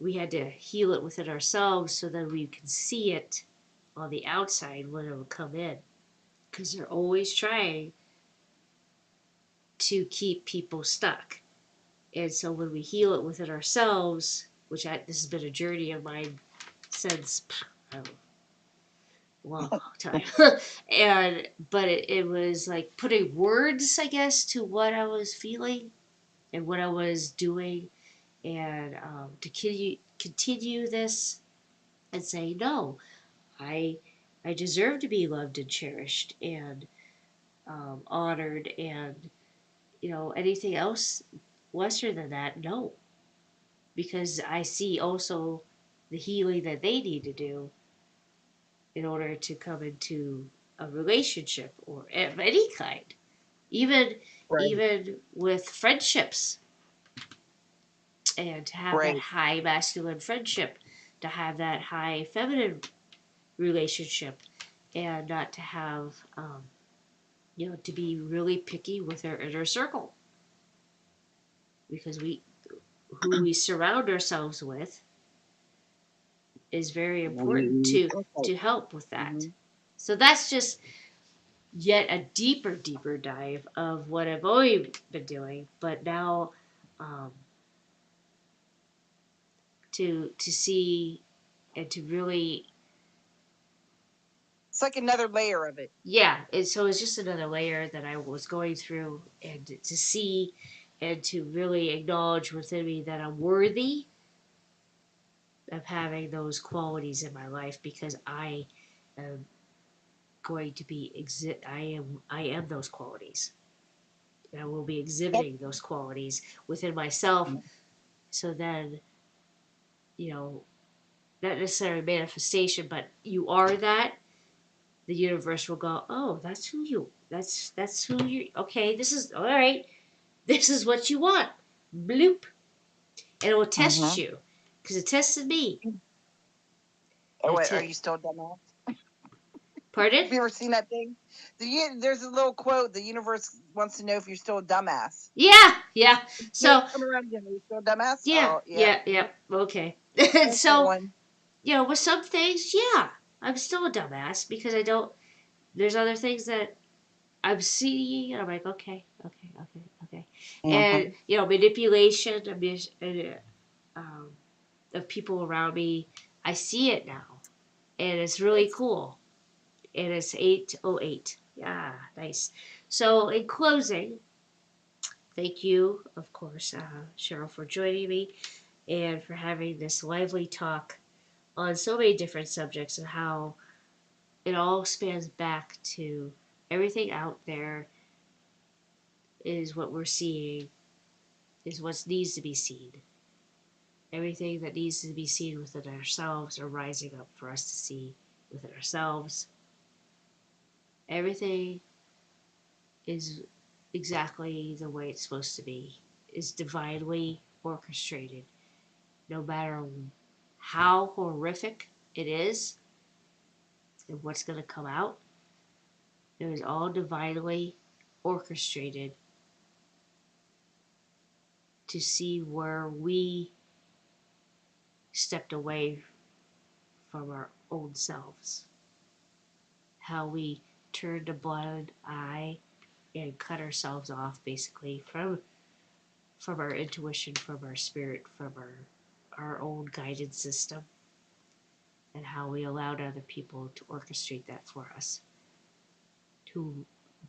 we had to heal it within ourselves, so that we can see it on the outside when it would come in, because they're always trying to keep people stuck. And so when we heal it within ourselves, this has been a journey of mine since a long time, and but it was like putting words, I guess, to what I was feeling and what I was doing, and to continue this and say, no, I I deserve to be loved and cherished and honored, and anything else lesser than that, no, because I see also the healing that they need to do in order to come into a relationship, or of any kind, even Right. even with friendships, and to have that Right. high masculine friendship, to have that high feminine relationship, and not to have to be really picky with our inner circle, because who we surround ourselves with is very important to help with that. Mhm. So that's just yet a deeper dive of what I've always been doing, but now um, to see and to really, It's like another layer of it. yeah. And so it's just another layer that I was going through, and to see and to really acknowledge within me that I'm worthy of having those qualities in my life, because I am going to be I am those qualities, and I will be Yep. exhibiting those qualities within myself. So then, you know, not necessarily manifestation, but you are that. The universe will go, oh, that's who you. That's who you. Okay, this is all right. This is what you want. Bloop, and it will test Mm-hmm. you, because it tested me. Oh, It wait, are te- you still dumbass? Pardon? Have you ever seen that thing? There's a little quote. The universe wants to know if you're still a dumbass. Yeah, yeah. Yeah, So come around again. Are you still a dumbass? yeah, Oh, yeah. yeah, yeah. Okay. And That's that so, one. with some things, yeah, I'm still a dumbass, because I don't. There's other things that I'm seeing, and I'm like, okay, okay, okay, okay. And, Mm-hmm. manipulation, um, of people around me, I see it now. And it's really cool. And it's 8:08. Yeah, nice. So, in closing, thank you, of course, Cheryl, for joining me and for having this lively talk on so many different subjects, and how it all spans back to everything out there is what we're seeing, is what needs to be seen. Everything that needs to be seen within ourselves are rising up for us to see within ourselves. Everything is exactly the way it's supposed to be, is divinely orchestrated. No matter how horrific it is and what's going to come out, it was all divinely orchestrated to see where we stepped away from our own selves, how we turned a blind eye and cut ourselves off, basically, from our intuition, from our spirit, from our own guidance system, and how we allowed other people to orchestrate that for us, who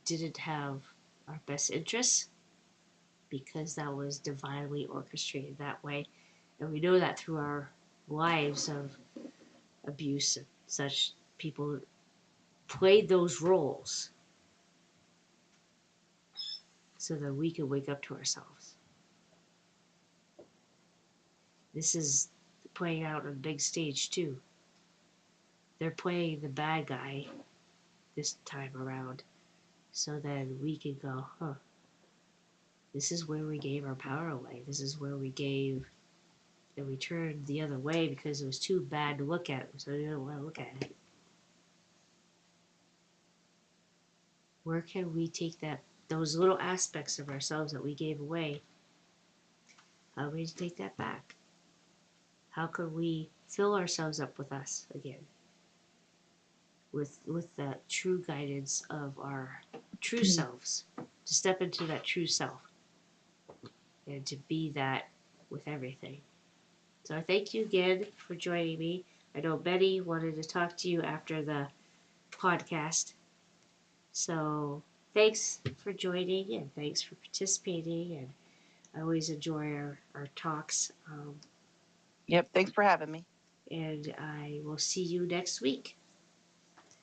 didn't have our best interests, because that was divinely orchestrated that way. And we know that through our lives of abuse and such. People played those roles so that we could wake up to ourselves. This is playing out on a big stage too. They're playing the bad guy this time around, so then we can go, huh, this is where we gave our power away. This is where we gave, and we turned the other way because it was too bad to look at. So we didn't want to look at it. Where can we take those little aspects of ourselves that we gave away? How do we take that back? How can we fill ourselves up with us again? With the true guidance of our true selves, to step into that true self and to be that with everything. So I thank you again for joining me. I know Betty wanted to talk to you after the podcast. So thanks for joining, and thanks for participating. And I always enjoy our talks. Yep. Thanks for having me. And I will see you next week.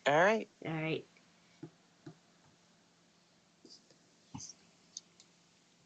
All right. All right.